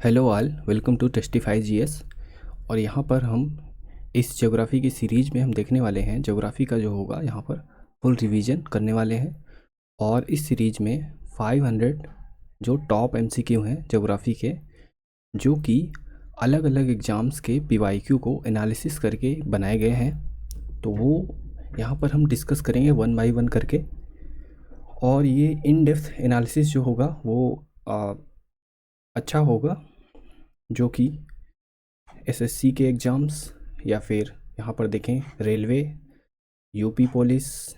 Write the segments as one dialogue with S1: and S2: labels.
S1: Hello all, welcome to testify GS. और यहाँ पर हम इस ज्योग्राफी की सीरीज में हम देखने वाले हैं ज्योग्राफी का जो होगा यहाँ पर फुल रिवीजन करने वाले हैं। और इस सीरीज में 500 जो टॉप एमसीक्यू हैं ज्योग्राफी के, जो कि अलग अलग एग्ज़ाम्स के पीवाईक्यू को एनालिसिस करके बनाए गए हैं, तो वो यहाँ पर हम डिस्कस करेंगे वन बाय वन करके। और ये इन डेप्थ एनालिसिस जो होगा वो अच्छा होगा, जो कि एसएससी के एग्ज़ाम्स या फिर यहाँ पर देखें railway, UP police,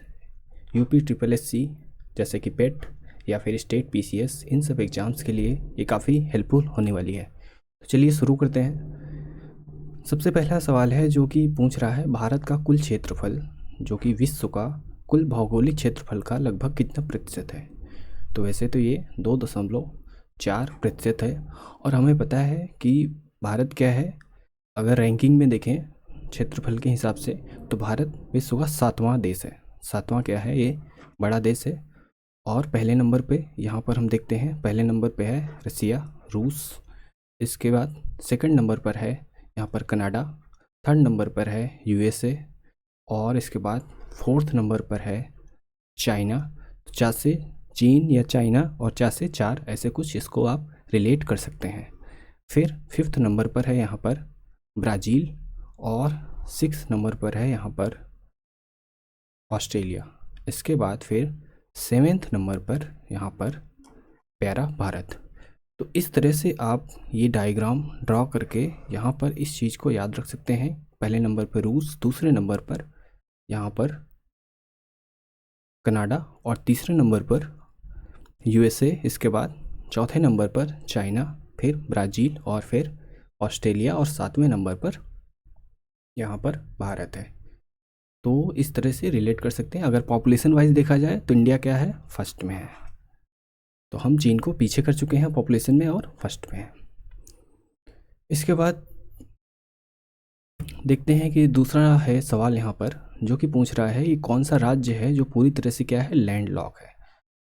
S1: UP triple SC जैसे कि पेट या फिर स्टेट पीसीएस, इन सब एग्ज़ाम्स के लिए ये काफ़ी हेल्पफुल होने वाली है। तो चलिए शुरू करते हैं। सबसे पहला सवाल है जो कि पूछ रहा है भारत का कुल क्षेत्रफल जो कि विश्व का कुल भौगोलिक क्षेत्रफल का लगभग कितना प्रतिशत है। तो वैसे तो ये 2.4% है। और हमें पता है कि भारत क्या है, अगर रैंकिंग में देखें क्षेत्रफल के हिसाब से तो भारत विश्व का 7वां देश है। 7वां क्या है, ये बड़ा देश है। और पहले नंबर पे यहाँ पर हम देखते हैं, पहले नंबर पे है रसिया, रूस। इसके बाद सेकंड नंबर पर है यहाँ पर कनाडा, थर्ड नंबर पर है यूएसए, और इसके बाद फोर्थ नंबर पर है चाइना। चार से चीन या चाइना और 4 से 4 ऐसे कुछ इसको आप रिलेट कर सकते हैं। फिर फिफ्थ नंबर पर है यहाँ पर ब्राज़ील, और 6 नंबर पर है यहाँ पर ऑस्ट्रेलिया। इसके बाद फिर 7वें नंबर पर यहाँ पर प्यारा भारत। तो इस तरह से आप ये डायग्राम ड्रॉ करके यहाँ पर इस चीज़ को याद रख सकते हैं। पहले नंबर पर रूस, दूसरे नंबर पर यहाँ पर कनाडा, और तीसरे नंबर पर यूएसए। इसके बाद चौथे नंबर पर चाइना, फिर ब्राज़ील, और फिर ऑस्ट्रेलिया, और 7वें नंबर पर यहाँ पर भारत है। तो इस तरह से रिलेट कर सकते हैं। अगर पॉपुलेशन वाइज देखा जाए तो इंडिया क्या है, फर्स्ट में है। तो हम चीन को पीछे कर चुके हैं पॉपुलेशन में और फर्स्ट में है। इसके बाद देखते हैं कि दूसरा है सवाल यहाँ पर जो कि पूछ रहा है ये कौन सा राज्य है जो पूरी तरह से क्या है, लैंड लॉक है।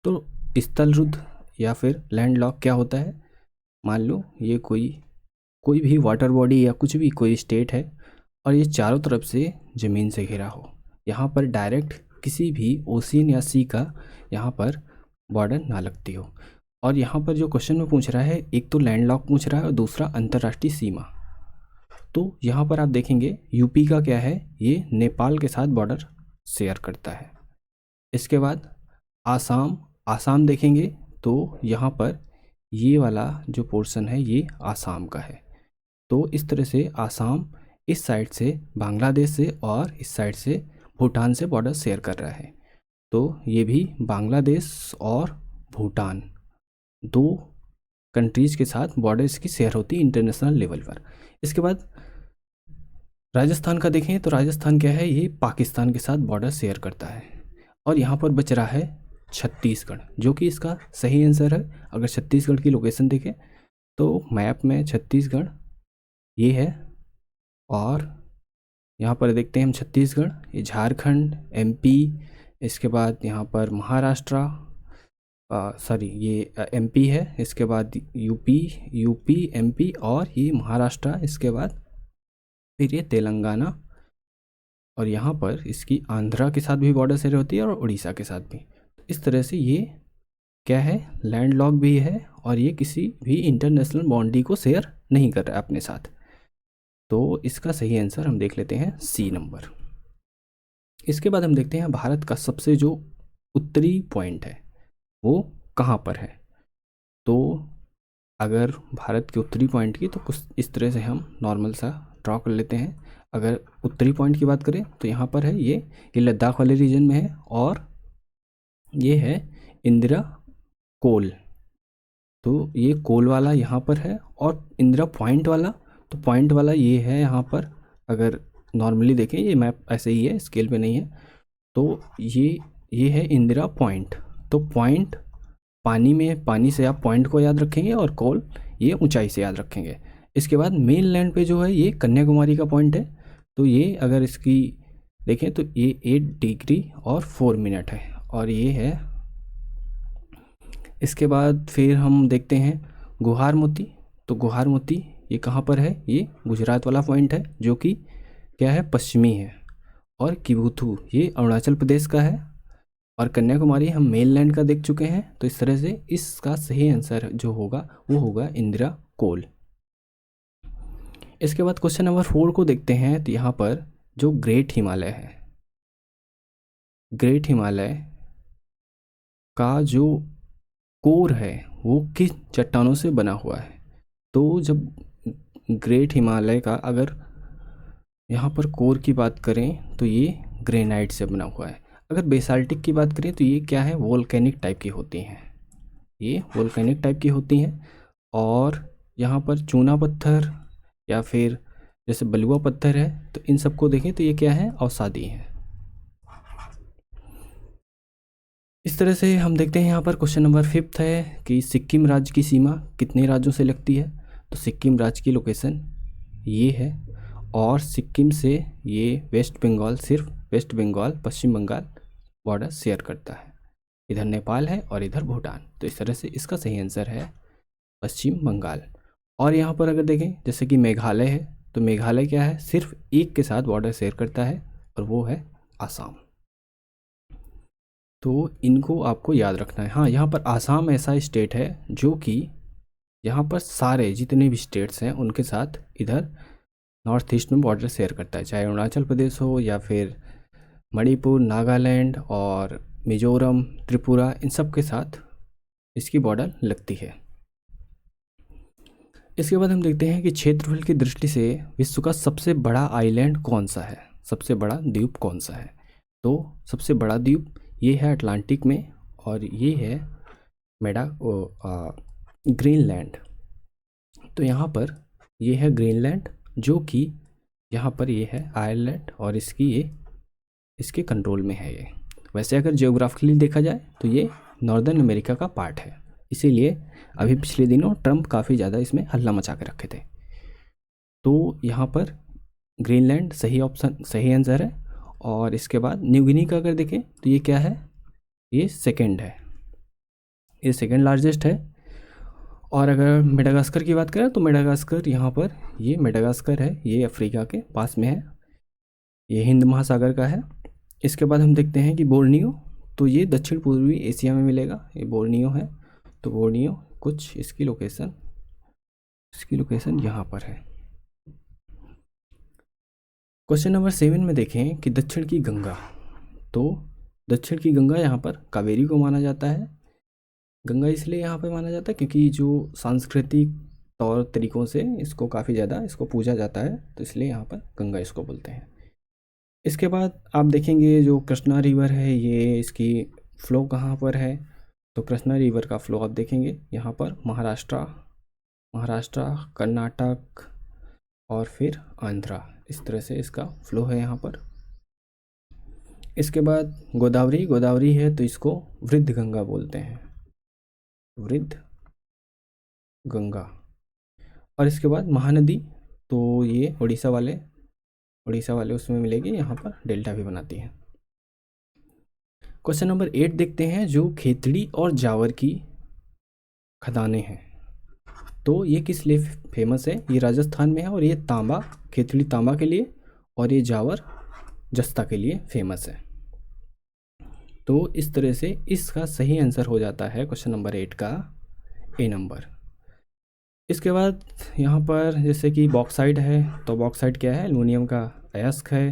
S1: तो स्थलरुद्ध या फिर लैंड लॉक क्या होता है, मान लो ये कोई भी वाटर बॉडी या कुछ भी कोई स्टेट है और ये चारों तरफ से ज़मीन से घिरा हो, यहाँ पर डायरेक्ट किसी भी ओशियन या सी का यहाँ पर बॉर्डर ना लगती हो। और यहाँ पर जो क्वेश्चन में पूछ रहा है, एक तो लैंड लॉक पूछ रहा है और दूसरा अंतर्राष्ट्रीय सीमा। तो यहाँ पर आप देखेंगे यूपी का क्या है, ये नेपाल के साथ बॉर्डर शेयर करता है। इसके बाद आसाम देखेंगे तो यहाँ पर ये वाला जो पोर्शन है ये आसाम का है। तो इस तरह से आसाम इस साइड से बांग्लादेश से और इस साइड से भूटान से बॉर्डर शेयर कर रहा है। तो ये भी बांग्लादेश और भूटान, दो कंट्रीज़ के साथ बॉर्डर इसकी शेयर होती है इंटरनेशनल लेवल पर। इसके बाद राजस्थान का देखें तो राजस्थान क्या है, ये पाकिस्तान के साथ बॉर्डर शेयर करता है। और यहाँ पर बच रहा है छत्तीसगढ़, जो कि इसका सही आंसर है। अगर छत्तीसगढ़ की लोकेशन देखें तो मैप में छत्तीसगढ़ ये है, और यहाँ पर देखते हैं हम छत्तीसगढ़, ये झारखंड, एमपी, इसके बाद यहाँ पर महाराष्ट्र, सॉरी ये एमपी है, इसके बाद यूपी एमपी और ये महाराष्ट्र, इसके बाद फिर ये तेलंगाना, और यहाँ पर इसकी आंध्रा के साथ भी बॉर्डर शेयर होती है और उड़ीसा के साथ भी। इस तरह से ये क्या है, लैंड लॉक भी है और ये किसी भी इंटरनेशनल बाउंड्री को शेयर नहीं कर रहा है अपने साथ। तो इसका सही आंसर हम देख लेते हैं सी नंबर। इसके बाद हम देखते हैं भारत का सबसे जो उत्तरी पॉइंट है वो कहाँ पर है। तो अगर भारत के उत्तरी पॉइंट की तो कुछ इस तरह से हम नॉर्मल सा ड्रॉ कर लेते हैं। अगर उत्तरी पॉइंट की बात करें तो यहाँ पर है, ये लद्दाख वाले रीजन में है, और ये है इंदिरा कोल। तो ये कोल वाला यहाँ पर है, और इंदिरा पॉइंट वाला, तो पॉइंट वाला ये है यहाँ पर। अगर नॉर्मली देखें ये मैप ऐसे ही है, स्केल पे नहीं है। तो ये है इंदिरा पॉइंट। तो पॉइंट पानी में, पानी से आप पॉइंट को याद रखेंगे, और कोल ये ऊंचाई से याद रखेंगे। इसके बाद मेन लैंड पे जो है ये कन्याकुमारी का पॉइंट है। तो ये अगर इसकी देखें तो ये 8 डिग्री और 4 मिनट है, और ये है। इसके बाद फिर हम देखते हैं गुहार मोती। तो गुहार मोती ये कहाँ पर है, ये गुजरात वाला पॉइंट है जो कि क्या है, पश्चिमी है। और किबुथु ये अरुणाचल प्रदेश का है। और कन्याकुमारी हम मेनलैंड का देख चुके हैं। तो इस तरह से इसका सही आंसर जो होगा वो होगा इंदिरा कोल। इसके बाद क्वेश्चन नंबर 4 को देखते हैं। तो यहाँ पर जो ग्रेट हिमालय है, ग्रेट हिमालय का जो कोर है वो किस चट्टानों से बना हुआ है। तो जब ग्रेट हिमालय का अगर यहाँ पर कोर की बात करें तो ये ग्रेनाइट से बना हुआ है। अगर बेसाल्टिक की बात करें तो ये क्या है, वोल्केनिक टाइप की होती हैं, ये वोल्केनिक टाइप की होती हैं। और यहाँ पर चूना पत्थर या फिर जैसे बलुआ पत्थर है, तो इन सबको देखें तो ये क्या है, अवसादी है। इस तरह से हम देखते हैं यहाँ पर क्वेश्चन नंबर 5 है कि सिक्किम राज्य की सीमा कितने राज्यों से लगती है। तो सिक्किम राज्य की लोकेशन ये है, और सिक्किम से ये वेस्ट बंगाल, सिर्फ वेस्ट बंगाल पश्चिम बंगाल बॉर्डर शेयर करता है। इधर नेपाल है और इधर भूटान। तो इस तरह से इसका सही आंसर है पश्चिम बंगाल। और यहाँ पर अगर देखें जैसे कि मेघालय है, तो मेघालय क्या है, सिर्फ एक के साथ बॉर्डर शेयर करता है और वो है आसाम। तो इनको आपको याद रखना है। हाँ, यहाँ पर आसाम ऐसा स्टेट है जो कि यहाँ पर सारे जितने भी स्टेट्स हैं उनके साथ इधर नॉर्थ ईस्ट में बॉर्डर शेयर करता है, चाहे अरुणाचल प्रदेश हो या फिर मणिपुर, नागालैंड और मिजोरम, त्रिपुरा, इन सब के साथ इसकी बॉर्डर लगती है। इसके बाद हम देखते हैं कि क्षेत्रफल की दृष्टि से विश्व का सबसे बड़ा आइलैंड कौन सा है, सबसे बड़ा द्वीप कौन सा है। तो सबसे बड़ा द्वीप ये है अटलांटिक में, और ये है ग्रीनलैंड। तो यहाँ पर ये है ग्रीनलैंड, जो कि यहाँ पर ये है आयरलैंड, और इसके कंट्रोल में है ये। वैसे अगर जियोग्राफिकली देखा जाए तो ये नॉर्दर्न अमेरिका का पार्ट है, इसीलिए अभी पिछले दिनों ट्रम्प काफ़ी ज़्यादा इसमें हल्ला मचा के रखे थे। तो यहाँ पर ग्रीनलैंड सही ऑप्शन, सही आंसर है। और इसके बाद न्यू गिनी का अगर देखें तो ये क्या है, ये सेकंड है, ये सेकंड लार्जेस्ट है। और अगर मेडागास्कर की बात करें तो मेडागास्कर यहाँ पर, ये मेडागास्कर है, ये अफ्रीका के पास में है, ये हिंद महासागर का है। इसके बाद हम देखते हैं कि बोर्नियो, तो ये दक्षिण पूर्वी एशिया में मिलेगा, ये बोर्नियो है। तो बोर्नियो कुछ इसकी लोकेशन यहाँ पर है। क्वेश्चन नंबर 7 में देखें कि दक्षिण की गंगा, तो दक्षिण की गंगा यहाँ पर कावेरी को माना जाता है। गंगा इसलिए यहाँ पे माना जाता है क्योंकि जो सांस्कृतिक तौर तरीक़ों से इसको काफ़ी ज़्यादा इसको पूजा जाता है, तो इसलिए यहाँ पर गंगा इसको बोलते हैं। इसके बाद आप देखेंगे जो कृष्णा रिवर है, ये इसकी फ़्लो कहाँ पर है। तो कृष्णा रिवर का फ़्लो आप देखेंगे यहाँ पर महाराष्ट्र, कर्नाटक और फिर आंध्रा, इस तरह से इसका फ़्लो है यहाँ पर। इसके बाद गोदावरी है, तो इसको वृद्ध गंगा बोलते हैं, वृद्ध गंगा। और इसके बाद महानदी, तो ये उड़ीसा वाले उसमें मिलेगी, यहाँ पर डेल्टा भी बनाती है। क्वेश्चन नंबर 8 देखते हैं, जो खेतड़ी और जावर की खदानें हैं, तो ये किस लिए फेमस है। ये राजस्थान में है, और ये खेतड़ी तांबा के लिए, और ये जावर जस्ता के लिए फेमस है। तो इस तरह से इसका सही आंसर हो जाता है क्वेश्चन नंबर 8 का ए नंबर। इसके बाद यहाँ पर जैसे कि बॉक्साइट है, तो बॉक्साइट क्या है, एल्युमिनियम का अयस्क है।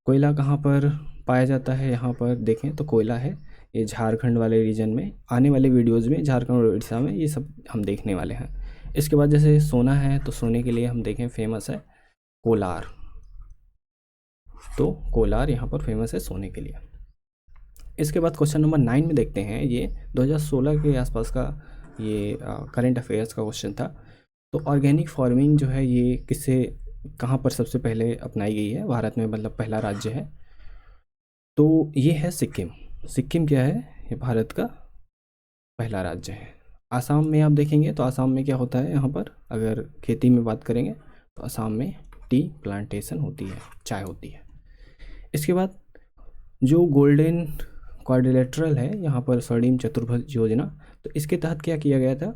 S1: कोयला कहाँ पर पाया जाता है, यहाँ पर देखें तो कोयला है ये झारखंड वाले रीजन में। आने वाले वीडियोज़ में झारखंड और उड़ीसा में ये सब हम देखने वाले हैं। इसके बाद जैसे सोना है, तो सोने के लिए हम देखें फेमस है कोलार, तो कोलार यहाँ पर फेमस है सोने के लिए। इसके बाद क्वेश्चन नंबर 9 में देखते हैं, ये 2016 के आसपास का ये करंट अफेयर्स का क्वेश्चन था। तो ऑर्गेनिक फार्मिंग जो है ये कहाँ पर सबसे पहले अपनाई गई है भारत में, मतलब पहला राज्य है। तो ये है सिक्किम क्या है, ये भारत का पहला राज्य है। आसाम में आप देखेंगे तो आसाम में क्या होता है, यहाँ पर अगर खेती में बात करेंगे तो आसाम में टी प्लांटेशन होती है, चाय होती है। इसके बाद जो गोल्डन क्वाड्रिलेटरल है यहाँ पर, स्वर्णिम चतुर्भुज योजना, तो इसके तहत क्या किया गया था,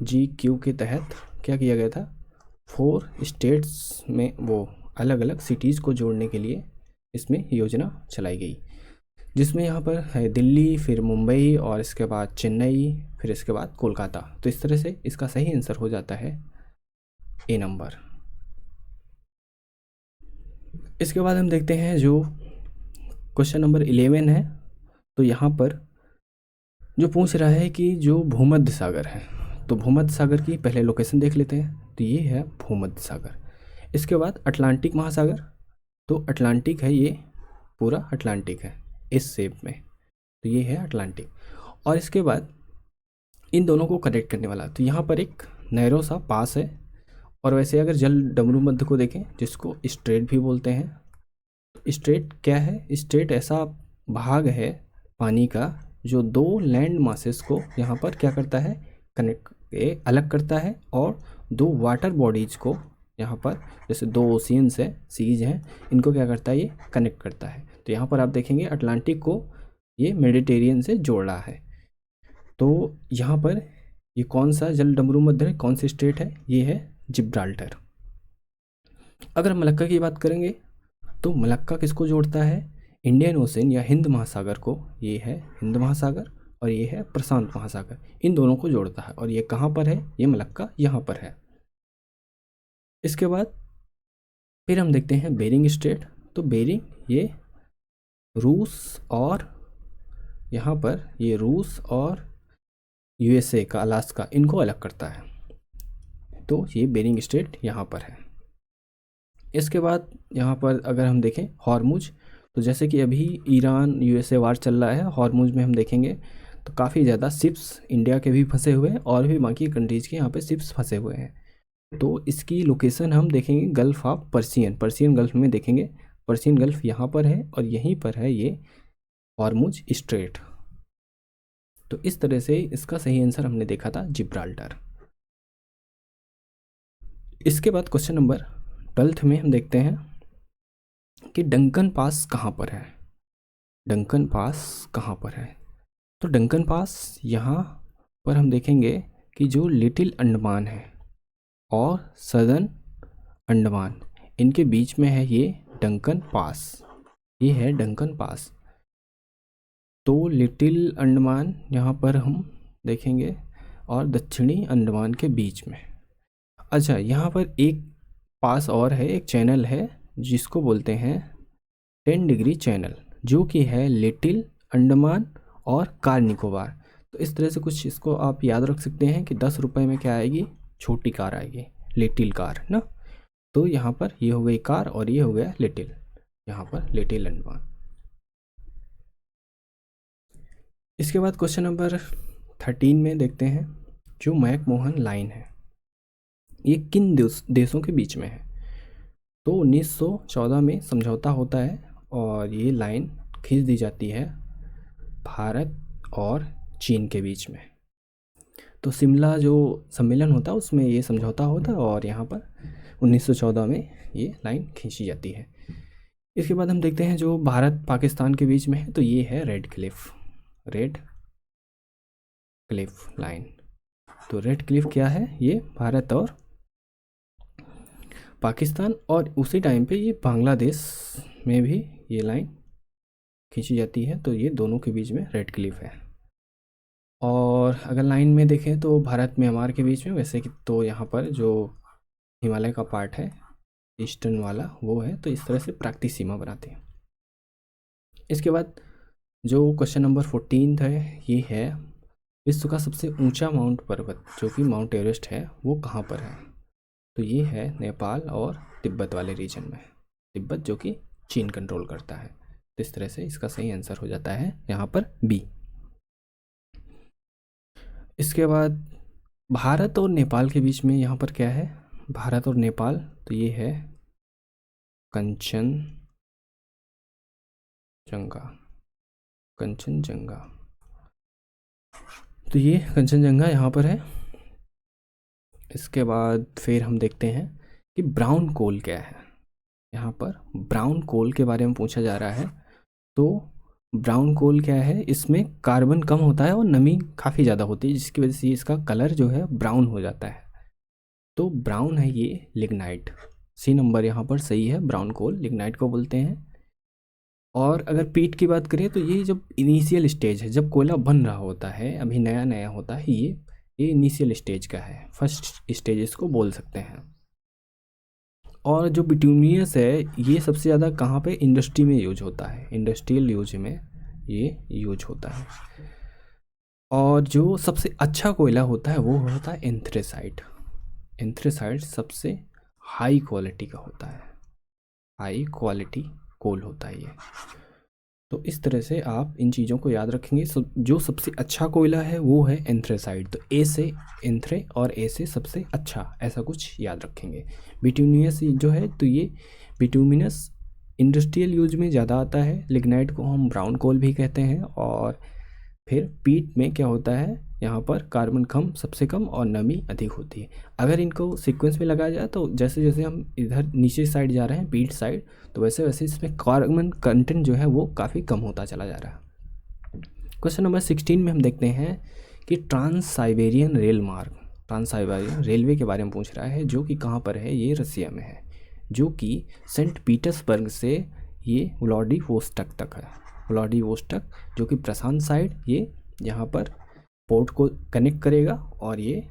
S1: GQ के तहत क्या किया गया था, 4 स्टेट्स में वो अलग अलग सिटीज़ को जोड़ने के लिए इसमें योजना चलाई गई, जिसमें यहाँ पर है दिल्ली, फिर मुंबई और इसके बाद चेन्नई, फिर इसके बाद कोलकाता। तो इस तरह से इसका सही आंसर हो जाता है ए नंबर। इसके बाद हम देखते हैं जो क्वेश्चन नंबर 11 है। तो यहाँ पर जो पूछ रहा है कि जो भूमध्य सागर है, तो भूमध्य सागर की पहले लोकेशन देख लेते हैं। तो ये है भूमध्य सागर। इसके बाद अटलांटिक महासागर, तो अटलांटिक है, ये पूरा अटलांटिक है इस शेप में, तो ये है अटलांटिक। और इसके बाद इन दोनों को कनेक्ट करने वाला, तो यहाँ पर एक नैरो सा पास है। और वैसे अगर जल डमरू मध्य को देखें, जिसको स्ट्रेट भी बोलते हैं, तो स्ट्रेट क्या है, स्ट्रेट ऐसा भाग है पानी का जो दो लैंड मासेस को यहाँ पर क्या करता है, कनेक्ट अलग करता है, और दो वाटर बॉडीज को यहाँ पर, जैसे दो ओशियंस है, सीज हैं, इनको क्या करता है, ये कनेक्ट करता है। तो यहाँ पर आप देखेंगे अटलांटिक को ये मेडिटेरियन से जोड़ रहा है। तो यहाँ पर ये कौन सा जल डमरू मध्य है, कौन सी स्टेट है, ये है जिब्राल्टर। अगर मलक्का की बात करेंगे, तो मलक्का किसको जोड़ता है, इंडियन ओशन या हिंद महासागर को, ये है हिंद महासागर और ये है प्रशांत महासागर, इन दोनों को जोड़ता है। और ये कहाँ पर है, ये मलक्का यहाँ पर है। इसके बाद फिर हम देखते हैं बेरिंग स्ट्रेट। तो बेरिंग ये रूस और यहाँ पर ये रूस और USA का अलास्का, इनको अलग करता है। तो ये बेरिंग स्ट्रेट यहाँ पर है। इसके बाद यहाँ पर अगर हम देखें हॉर्मुज, तो जैसे कि अभी ईरान USA वार चल रहा है, हॉर्मुज में हम देखेंगे तो काफ़ी ज़्यादा शिप्स इंडिया के भी फंसे हुए हैं और भी बाकी कंट्रीज़ के यहाँ पे शिप्स फंसे हुए हैं। तो इसकी लोकेशन हम देखेंगे gulf of Persian, Persian gulf में देखेंगे। पर्सियन गल्फ़ यहाँ पर है और यहीं पर है ये हॉर्मुज स्ट्रेट। तो इस तरह से इसका सही आंसर हमने देखा था जिब्राल्टर। इसके बाद क्वेश्चन नंबर 12 में हम देखते हैं कि डंकन पास कहाँ पर है। डंकन पास कहाँ पर है, तो डंकन पास यहाँ पर हम देखेंगे कि जो लिटिल अंडमान है और सदर्न अंडमान, इनके बीच में है ये डंकन पास, ये है डंकन पास। तो लिटिल अंडमान यहाँ पर हम देखेंगे और दक्षिणी अंडमान के बीच में। अच्छा, यहाँ पर एक पास और है, एक चैनल है जिसको बोलते हैं 10 डिग्री चैनल, जो कि है लिटिल अंडमान और कार निकोबार। तो इस तरह से कुछ इसको आप याद रख सकते हैं कि 10 रुपये में क्या आएगी, छोटी कार आएगी, लिटिल कार ना। तो यहाँ पर ये हो गई कार और ये हो गया लिटिल, यहाँ पर लिटिल अंडमान। इसके बाद क्वेश्चन नंबर 13 में देखते हैं जो मैकमोहन लाइन है, ये किन देशों के बीच में है। तो 1914 में समझौता होता है और ये लाइन खींच दी जाती है भारत और चीन के बीच में। तो शिमला जो सम्मेलन होता है उसमें ये समझौता होता है और यहाँ पर 1914 में ये लाइन खींची जाती है। इसके बाद हम देखते हैं जो भारत पाकिस्तान के बीच में है, तो ये है रेड क्लिफ लाइन। तो रेड क्लिफ क्या है, ये भारत और पाकिस्तान, और उसी टाइम पे ये बांग्लादेश में भी ये लाइन खींची जाती है। तो ये दोनों के बीच में रेड क्लिफ है। और अगर लाइन में देखें तो भारत म्यांमार के बीच में, वैसे कि तो यहाँ पर जो हिमालय का पार्ट है ईस्टर्न वाला वो है, तो इस तरह से प्राकृतिक सीमा बनाते हैं। इसके बाद जो क्वेश्चन नंबर 14 है, ये है विश्व का सबसे ऊंचा माउंट पर्वत जो कि माउंट एवरेस्ट है, वो कहाँ पर है। तो ये है नेपाल और तिब्बत वाले रीजन में, तिब्बत जो कि चीन कंट्रोल करता है। तो इस तरह से इसका सही आंसर हो जाता है यहाँ पर बी। इसके बाद भारत और नेपाल के बीच में यहाँ पर क्या है, भारत और नेपाल, तो ये है कंचनजंगा। तो ये कंचनजंगा यहाँ पर है। इसके बाद फिर हम देखते हैं कि ब्राउन कोल क्या है। यहाँ पर ब्राउन कोल के बारे में पूछा जा रहा है। तो ब्राउन कोल क्या है, इसमें कार्बन कम होता है और नमी काफ़ी ज़्यादा होती है, जिसकी वजह से इसका कलर जो है ब्राउन हो जाता है। तो ब्राउन है ये लिग्नाइट। सी नंबर यहाँ पर सही है, ब्राउन कोल लिग्नाइट को बोलते हैं। और अगर पीट की बात करें तो ये जब इनिशियल स्टेज है, जब कोयला बन रहा होता है, अभी नया नया होता है, ये इनिशियल स्टेज का है, फर्स्ट स्टेज इसको बोल सकते हैं। और जो बिटूमियस है ये सबसे ज़्यादा कहाँ पे इंडस्ट्री में यूज होता है, इंडस्ट्रियल यूज में ये यूज होता है। और जो सबसे अच्छा कोयला होता है वो होता है एंथ्रेसाइट। एंथ्रेसाइट सबसे हाई क्वालिटी का होता है, हाई क्वालिटी कोल होता है ये। तो इस तरह से आप इन चीज़ों को याद रखेंगे। जो सबसे अच्छा कोयला है वो है एंथ्रेसाइट। तो ए से एंथ्रे और ए से सबसे अच्छा, ऐसा कुछ याद रखेंगे। बिटूमियस जो है तो ये बिटूमिनस इंडस्ट्रियल यूज में ज़्यादा आता है। लिग्नाइट को हम ब्राउन कोल भी कहते हैं। और फिर पीट में क्या होता है, यहाँ पर कार्बन कम, सबसे कम, और नमी अधिक होती है। अगर इनको सीक्वेंस में लगाया जाए तो जैसे जैसे हम इधर नीचे साइड जा रहे हैं, पीट साइड, तो वैसे वैसे इसमें कार्बन कंटेंट जो है वो काफ़ी कम होता चला जा रहा है। क्वेश्चन नंबर 16 में हम देखते हैं कि ट्रांस साइबेरियन रेल मार्ग, ट्रांस साइबेरियन रेलवे के बारे में पूछ रहा है, जो कि कहाँ पर है, ये रसिया में है, जो कि सेंट पीटर्सबर्ग से ये व्लादिवोस्टोक तक है। व्लादिवोस्टोक जो कि प्रशांत साइड, ये यहाँ पर पोर्ट को कनेक्ट करेगा। और ये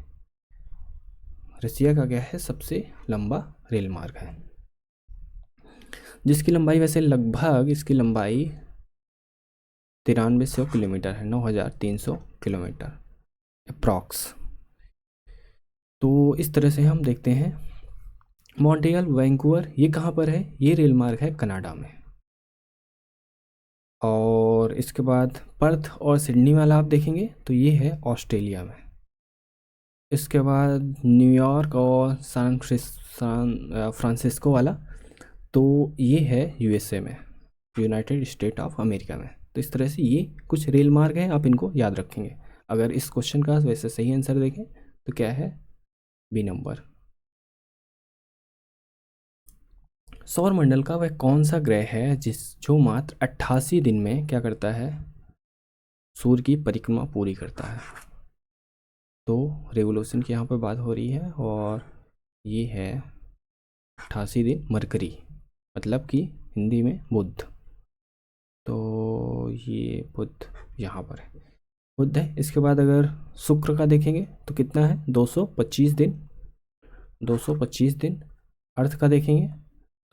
S1: रसिया का क्या है, सबसे लंबा रेल मार्ग है, जिसकी लंबाई वैसे लगभग, इसकी लंबाई 9300 किलोमीटर है, 9300 किलोमीटर अप्रॉक्स। तो इस तरह से हम देखते हैं। मॉन्ट्रियल वैंकूवर ये कहाँ पर है, ये रेल मार्ग है कनाडा में। और इसके बाद पर्थ और सिडनी वाला आप देखेंगे तो ये है ऑस्ट्रेलिया में। इसके बाद न्यूयॉर्क और सैन फ्रांसिस्को वाला, तो ये है यूएसए में, यूनाइटेड स्टेट ऑफ अमेरिका में। तो इस तरह से ये कुछ रेल मार्ग हैं, आप इनको याद रखेंगे। अगर इस क्वेश्चन का वैसे सही आंसर देखें तो क्या है, बी नंबर। सौरमंडल का वह कौन सा ग्रह है जो मात्र 88 दिन में क्या करता है, सूर्य की परिक्रमा पूरी करता है। तो रेवोल्यूशन की यहाँ पर बात हो रही है, और ये है 88 दिन मरकरी, मतलब कि हिंदी में बुध। तो ये बुध यहाँ पर है, बुध है। इसके बाद अगर शुक्र का देखेंगे तो कितना है, 225 दिन, 225 दिन। अर्थ का देखेंगे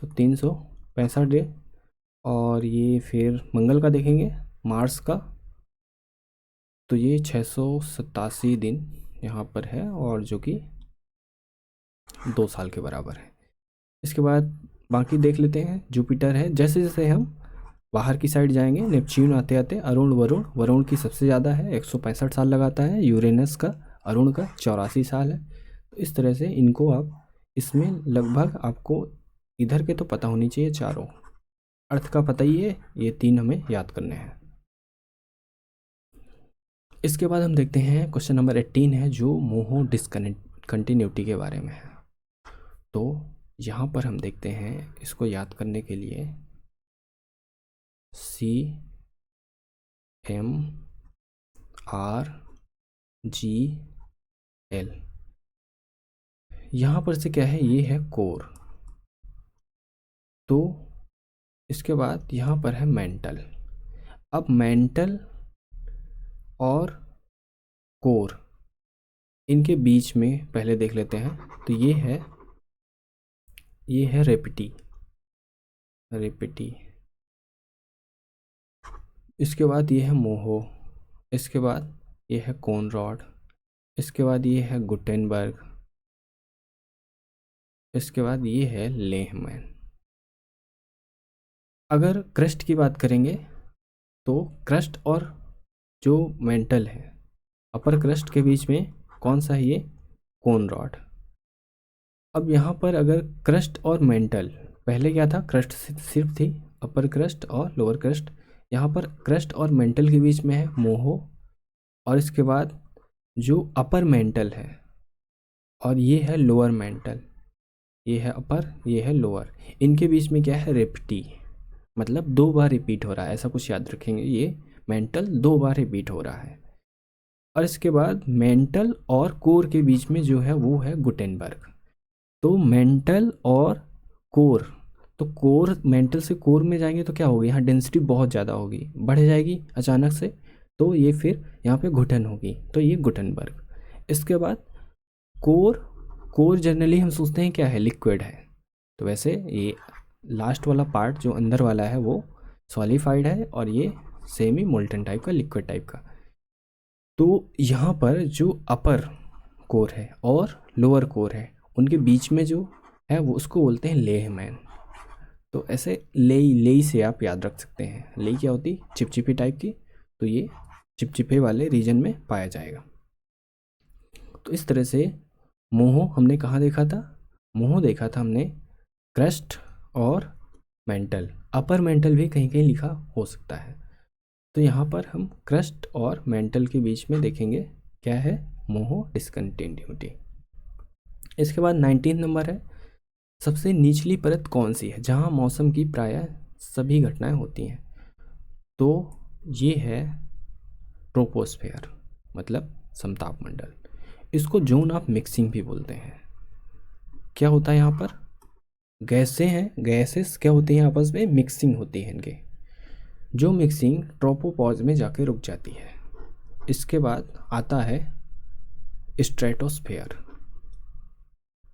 S1: तो 365 दिन। और ये फिर मंगल का देखेंगे, मार्स का, तो ये 687 दिन यहाँ पर है, और जो कि 2 साल के बराबर है। इसके बाद बाकी देख लेते हैं। जुपिटर है, जैसे जैसे हम बाहर की साइड जाएंगे, नेपच्यून आते आते अरुण, वरुण, वरुण की सबसे ज़्यादा है, 165 साल लगाता है। यूरेनस का, अरुण का 84 साल है। तो इस तरह से इनको आप, इसमें लगभग आपको इधर के तो पता होनी चाहिए चारों, अर्थ का पता ही है, ये 3 हमें याद करने हैं। इसके बाद हम देखते हैं क्वेश्चन नंबर 18 है, जो मोहो डिसकंटिन्यूटी के बारे में है। तो यहाँ पर हम देखते हैं, इसको याद करने के लिए CMRGL, यहाँ पर से क्या है, ये है कोर। तो इसके बाद यहाँ पर है मेंटल। अब मेंटल और कोर, इनके बीच में पहले देख लेते हैं। तो ये है रेपिटी, रेपिटी। इसके बाद ये है मोहो। इसके बाद ये है कोनरॉड। इसके बाद ये है गुटेनबर्ग। इसके बाद ये है लेहमैन। अगर क्रस्ट की बात करेंगे तो क्रस्ट और जो मेंटल है, अपर क्रस्ट के बीच में कौन सा है, ये कोनरॉड। अब यहाँ पर अगर क्रस्ट और मेंटल, पहले क्या था, क्रस्ट सिर्फ थी, अपर क्रस्ट और लोअर क्रस्ट। यहाँ पर क्रस्ट और मेंटल के बीच में है मोहो। और इसके बाद जो अपर मेंटल है, और ये है लोअर मेंटल, ये है अपर, ये है लोअर, इनके बीच में क्या है, रेप्टी। मतलब 2 बार रिपीट हो रहा है, ऐसा कुछ याद रखेंगे, ये मेंटल 2 बार रिपीट हो रहा है। और इसके बाद मेंटल और कोर के बीच में जो है वो है गुटेनबर्ग। तो मेंटल और कोर, तो कोर मेंटल से कोर में जाएंगे तो क्या होगी, यहाँ डेंसिटी बहुत ज़्यादा होगी, बढ़ जाएगी अचानक से, तो ये फिर यहाँ पे घुटन होगी, तो ये गुटेनबर्ग। इसके बाद कोर, कोर जनरली हम सोचते हैं क्या है, लिक्विड है, तो वैसे ये लास्ट वाला पार्ट जो अंदर वाला है वो सॉलिफाइड है, और ये सेमी मोल्टन टाइप का, लिक्विड टाइप का। तो यहाँ पर जो अपर कोर है और लोअर कोर है, उनके बीच में जो है वो उसको बोलते हैं लेहमैन। तो ऐसे लेई, लेई से आप याद रख सकते हैं, लेई क्या होती, चिपचिपी टाइप की, तो ये चिपचिपे वाले रीजन में पाया जाएगा। तो इस तरह से मोहो हमने कहाँ देखा था, मोहो देखा था हमने क्रस्ट और मेंटल, अपर मेंटल भी कहीं कहीं लिखा हो सकता है। तो यहाँ पर हम क्रस्ट और मेंटल के बीच में देखेंगे क्या है, मोहो डिसकंटिन्यूटी। इसके बाद 19 नंबर है, सबसे निचली परत कौन सी है जहाँ मौसम की प्रायः सभी घटनाएं होती हैं। तो ये है ट्रोपोस्फेयर, मतलब समताप मंडल। इसको जोन ऑफ मिक्सिंग भी बोलते हैं। क्या होता है यहाँ पर, गैसें हैं, गैसेस क्या होती हैं, आपस में मिक्सिंग होती है इनके, जो मिक्सिंग ट्रोपोपॉज में जाके रुक जाती है। इसके बाद आता है स्ट्रेटोस्फेयर,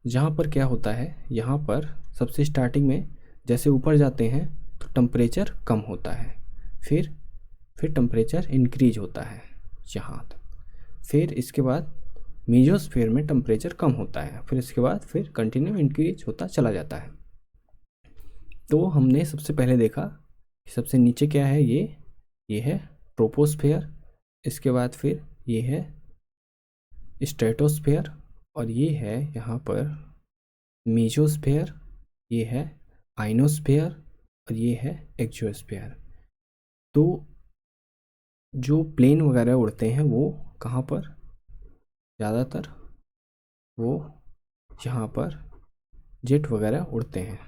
S1: जहाँ पर क्या होता है, यहाँ पर सबसे स्टार्टिंग में जैसे ऊपर जाते हैं तो टेम्परेचर कम होता है, फिर टेम्परेचर इंक्रीज होता है यहाँ तक, फिर इसके बाद मीजोस्फेयर में टेम्परेचर कम होता है, फिर इसके बाद फिर कंटिन्यू इंक्रीज होता चला जाता है। तो हमने सबसे पहले देखा कि सबसे नीचे क्या है, ये है ट्रोपोस्फेयर, इसके बाद फिर ये है स्ट्रेटोस्फेयर, और ये है यहाँ पर मीजोस्फेयर, ये है आइनोस्फेयर, और ये है एक्सोस्फेयर। तो जो प्लेन वगैरह उड़ते हैं वो कहाँ पर, ज़्यादातर वो यहाँ पर जेट वगैरह उड़ते हैं।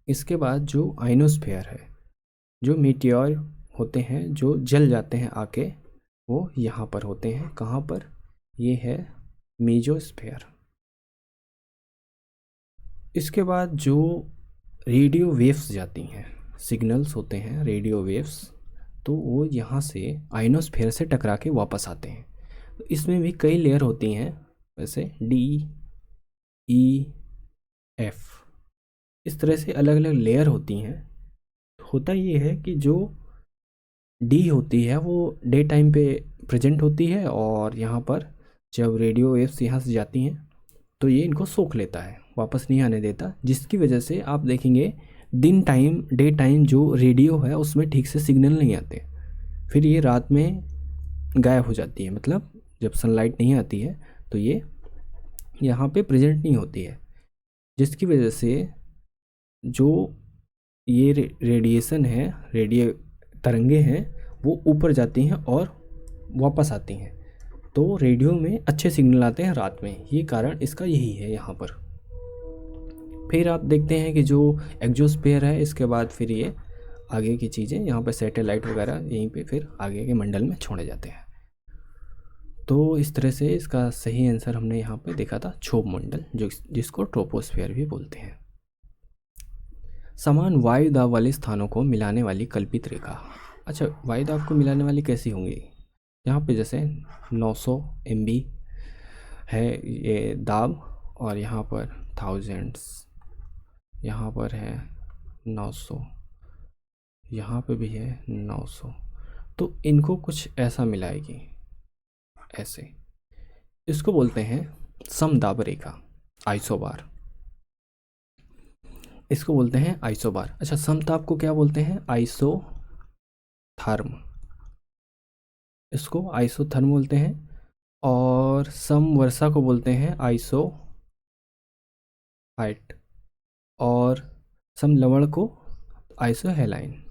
S1: इसके बाद जो आइनोस्फेयर है, जो मीटियोर होते हैं जो जल जाते हैं आके, वो यहाँ पर होते हैं, कहाँ पर, ये है मीजोस्फेयर। इसके बाद जो रेडियो वेव्स जाती हैं, सिग्नल्स होते हैं रेडियो वेव्स, तो वो यहाँ से आइनोस्फेयर से टकरा के वापस आते हैं। तो इसमें भी कई लेयर होती हैं, वैसे डी, ई, एफ, इस तरह से अलग अलग लेयर होती हैं। होता ये है कि जो डी होती है वो डे टाइम पे प्रेजेंट होती है, और यहाँ पर जब रेडियो वेव्स यहाँ से जाती हैं तो ये इनको सोख लेता है, वापस नहीं आने देता, जिसकी वजह से आप देखेंगे दिन टाइम, डे टाइम जो रेडियो है उसमें ठीक से सिग्नल नहीं आते, फिर ये रात में गायब हो जाती है, मतलब जब सनलाइट नहीं आती है तो ये यहाँ पे प्रेजेंट नहीं होती है, जिसकी वजह से जो ये रेडिएशन है, रेडियो तरंगे हैं, वो ऊपर जाती हैं और वापस आती हैं, तो रेडियो में अच्छे सिग्नल आते हैं रात में, ये कारण इसका यही है यहाँ पर। फिर आप देखते हैं कि जो एक्सोस्फीयर है, इसके बाद फिर ये आगे की चीज़ें यहाँ पर सैटेलाइट वगैरह यहीं पे फिर आगे के मंडल में छोड़े जाते हैं। तो इस तरह से इसका सही आंसर हमने यहाँ पे देखा था क्षोभ मंडल, जो जिसको ट्रोपोस्फेयर भी बोलते हैं। समान वायु दाब वाले स्थानों को मिलाने वाली कल्पित रेखा। अच्छा, वायु दाब को मिलाने वाली कैसी होंगी, यहाँ पे जैसे 900 MB है ये दाब, और यहाँ पर थाउजेंड्स, यहाँ पर है 900, यहाँ पे भी है 900, तो इनको कुछ ऐसा मिलाएगी, ऐसे, इसको बोलते हैं समदाब रेखा, आइसोबार, इसको बोलते हैं आइसोबार। अच्छा, समताप को क्या बोलते हैं, आइसोथर्म, इसको आइसोथर्म बोलते हैं, और समवर्षा को बोलते हैं आइसो हाइट, और समलवण को आइसो हेलाइन,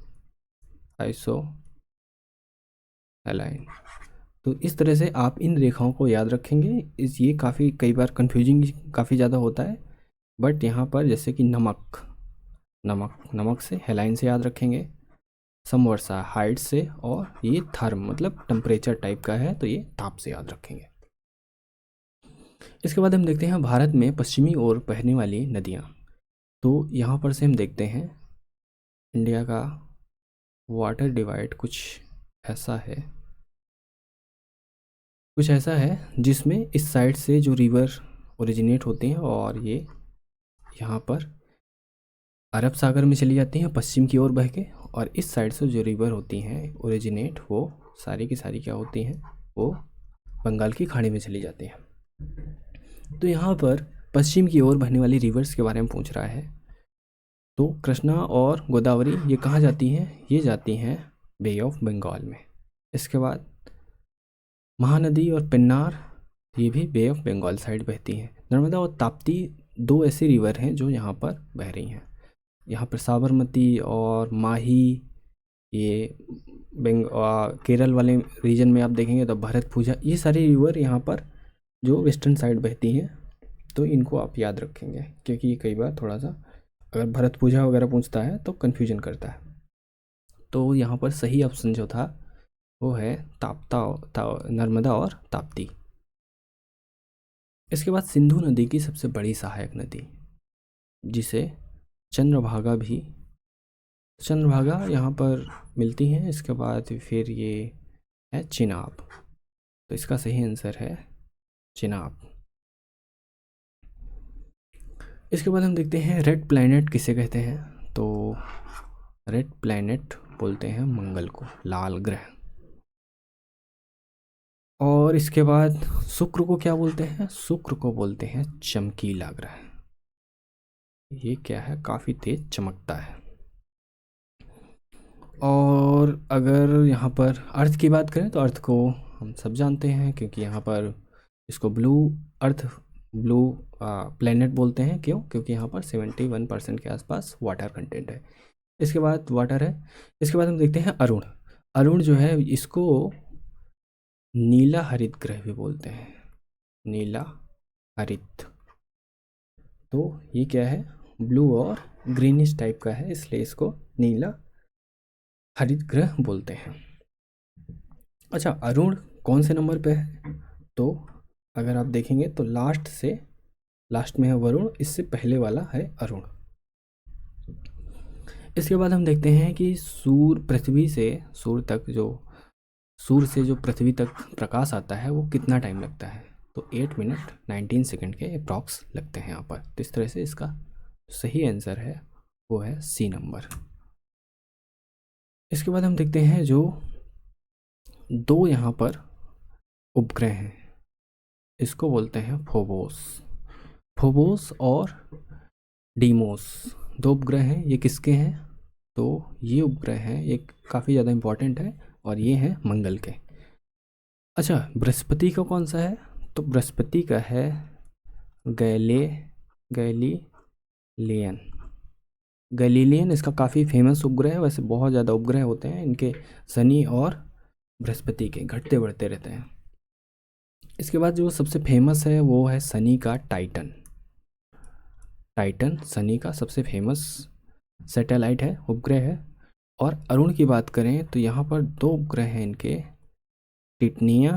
S1: आइसो हेलाइन। तो इस तरह से आप इन रेखाओं को याद रखेंगे। ये काफ़ी कई बार कन्फ्यूजिंग काफ़ी ज़्यादा होता है, बट यहाँ पर जैसे कि नमक, नमक से, हेलाइन से याद रखेंगे, समवर्षा हाइट से, और ये थर्म मतलब टेम्परेचर टाइप का है तो ये ताप से याद रखेंगे। इसके बाद हम देखते हैं भारत में पश्चिमी ओर बहने वाली नदियाँ। तो यहाँ पर से हम देखते हैं इंडिया का वाटर डिवाइड कुछ ऐसा है जिसमें इस साइड से जो रिवर ओरिजिनेट होते हैं और ये यहाँ पर अरब सागर में चली जाती हैं पश्चिम की ओर बह के, और इस साइड से जो रिवर होती हैं ओरिजिनेट वो सारी की सारी क्या होती हैं, वो बंगाल की खाड़ी में चली जाती हैं। तो यहाँ पर पश्चिम की ओर बहने वाली रिवर्स के बारे में पूछ रहा है। तो कृष्णा और गोदावरी ये कहाँ जाती हैं, ये जाती हैं बे ऑफ बंगाल में। इसके बाद महानदी और पेन्नार ये भी बे ऑफ बंगाल साइड बहती हैं। नर्मदा और ताप्ती दो ऐसी रिवर हैं जो यहाँ पर बह रही हैं। यहाँ पर साबरमती और माही, ये केरल वाले रीजन में आप देखेंगे तो भरतपुजा, ये सारी रिवर यहाँ पर जो वेस्टर्न साइड बहती हैं। तो इनको आप याद रखेंगे क्योंकि ये कई बार थोड़ा सा अगर भरतपुजा वगैरह पूछता है तो कन्फ्यूजन करता है। तो यहाँ पर सही ऑप्शन जो था वो है नर्मदा और ताप्ती। इसके बाद सिंधु नदी की सबसे बड़ी सहायक नदी जिसे चंद्रभागा यहाँ पर मिलती हैं। इसके बाद फिर ये है चिनाब, तो इसका सही आंसर है चिनाब। इसके बाद हम देखते हैं रेड प्लैनेट किसे कहते हैं। तो रेड प्लैनेट बोलते हैं मंगल को, लाल ग्रह। और इसके बाद शुक्र को क्या बोलते हैं, शुक्र को बोलते हैं चमकीला ग्रह। ये क्या है, काफ़ी तेज चमकता है। और अगर यहाँ पर अर्थ की बात करें तो अर्थ को हम सब जानते हैं क्योंकि यहाँ पर इसको ब्लू प्लेनेट बोलते हैं। क्यों, क्योंकि यहाँ पर 71% के आसपास वाटर कंटेंट है। इसके बाद वाटर है। इसके बाद हम देखते हैं अरुण जो है इसको नीला हरित ग्रह भी बोलते हैं, नीला हरित। तो ये क्या है, ब्लू और ग्रीनिश टाइप का है, इसलिए इसको नीला हरित ग्रह बोलते हैं। अच्छा, अरुण कौन से नंबर पे है, तो अगर आप देखेंगे तो लास्ट में है वरुण, इससे पहले वाला है अरुण। इसके बाद हम देखते हैं कि सूर्य से जो पृथ्वी तक प्रकाश आता है वो कितना टाइम लगता है। तो 8 मिनट 19 सेकंड के अप्रॉक्स लगते हैं यहाँ पर। तो इस तरह से इसका सही आंसर है वो है सी नंबर। इसके बाद हम देखते हैं जो दो यहाँ पर उपग्रह हैं, इसको बोलते हैं फोबोस और डीमोस। दो उपग्रह हैं, ये किसके हैं, तो ये उपग्रह हैं, ये काफ़ी ज़्यादा इम्पोर्टेंट है और ये हैं मंगल के। अच्छा, बृहस्पति का कौन सा है, तो बृहस्पति का है गैलीलियन इसका काफ़ी फेमस उपग्रह है। वैसे बहुत ज़्यादा उपग्रह होते हैं इनके, शनि और बृहस्पति के घटते बढ़ते रहते हैं। इसके बाद जो सबसे फेमस है वो है शनि का टाइटन शनि का सबसे फेमस सैटेलाइट है, उपग्रह है। और अरुण की बात करें तो यहाँ पर दो उपग्रह हैं इनके, टिटनिया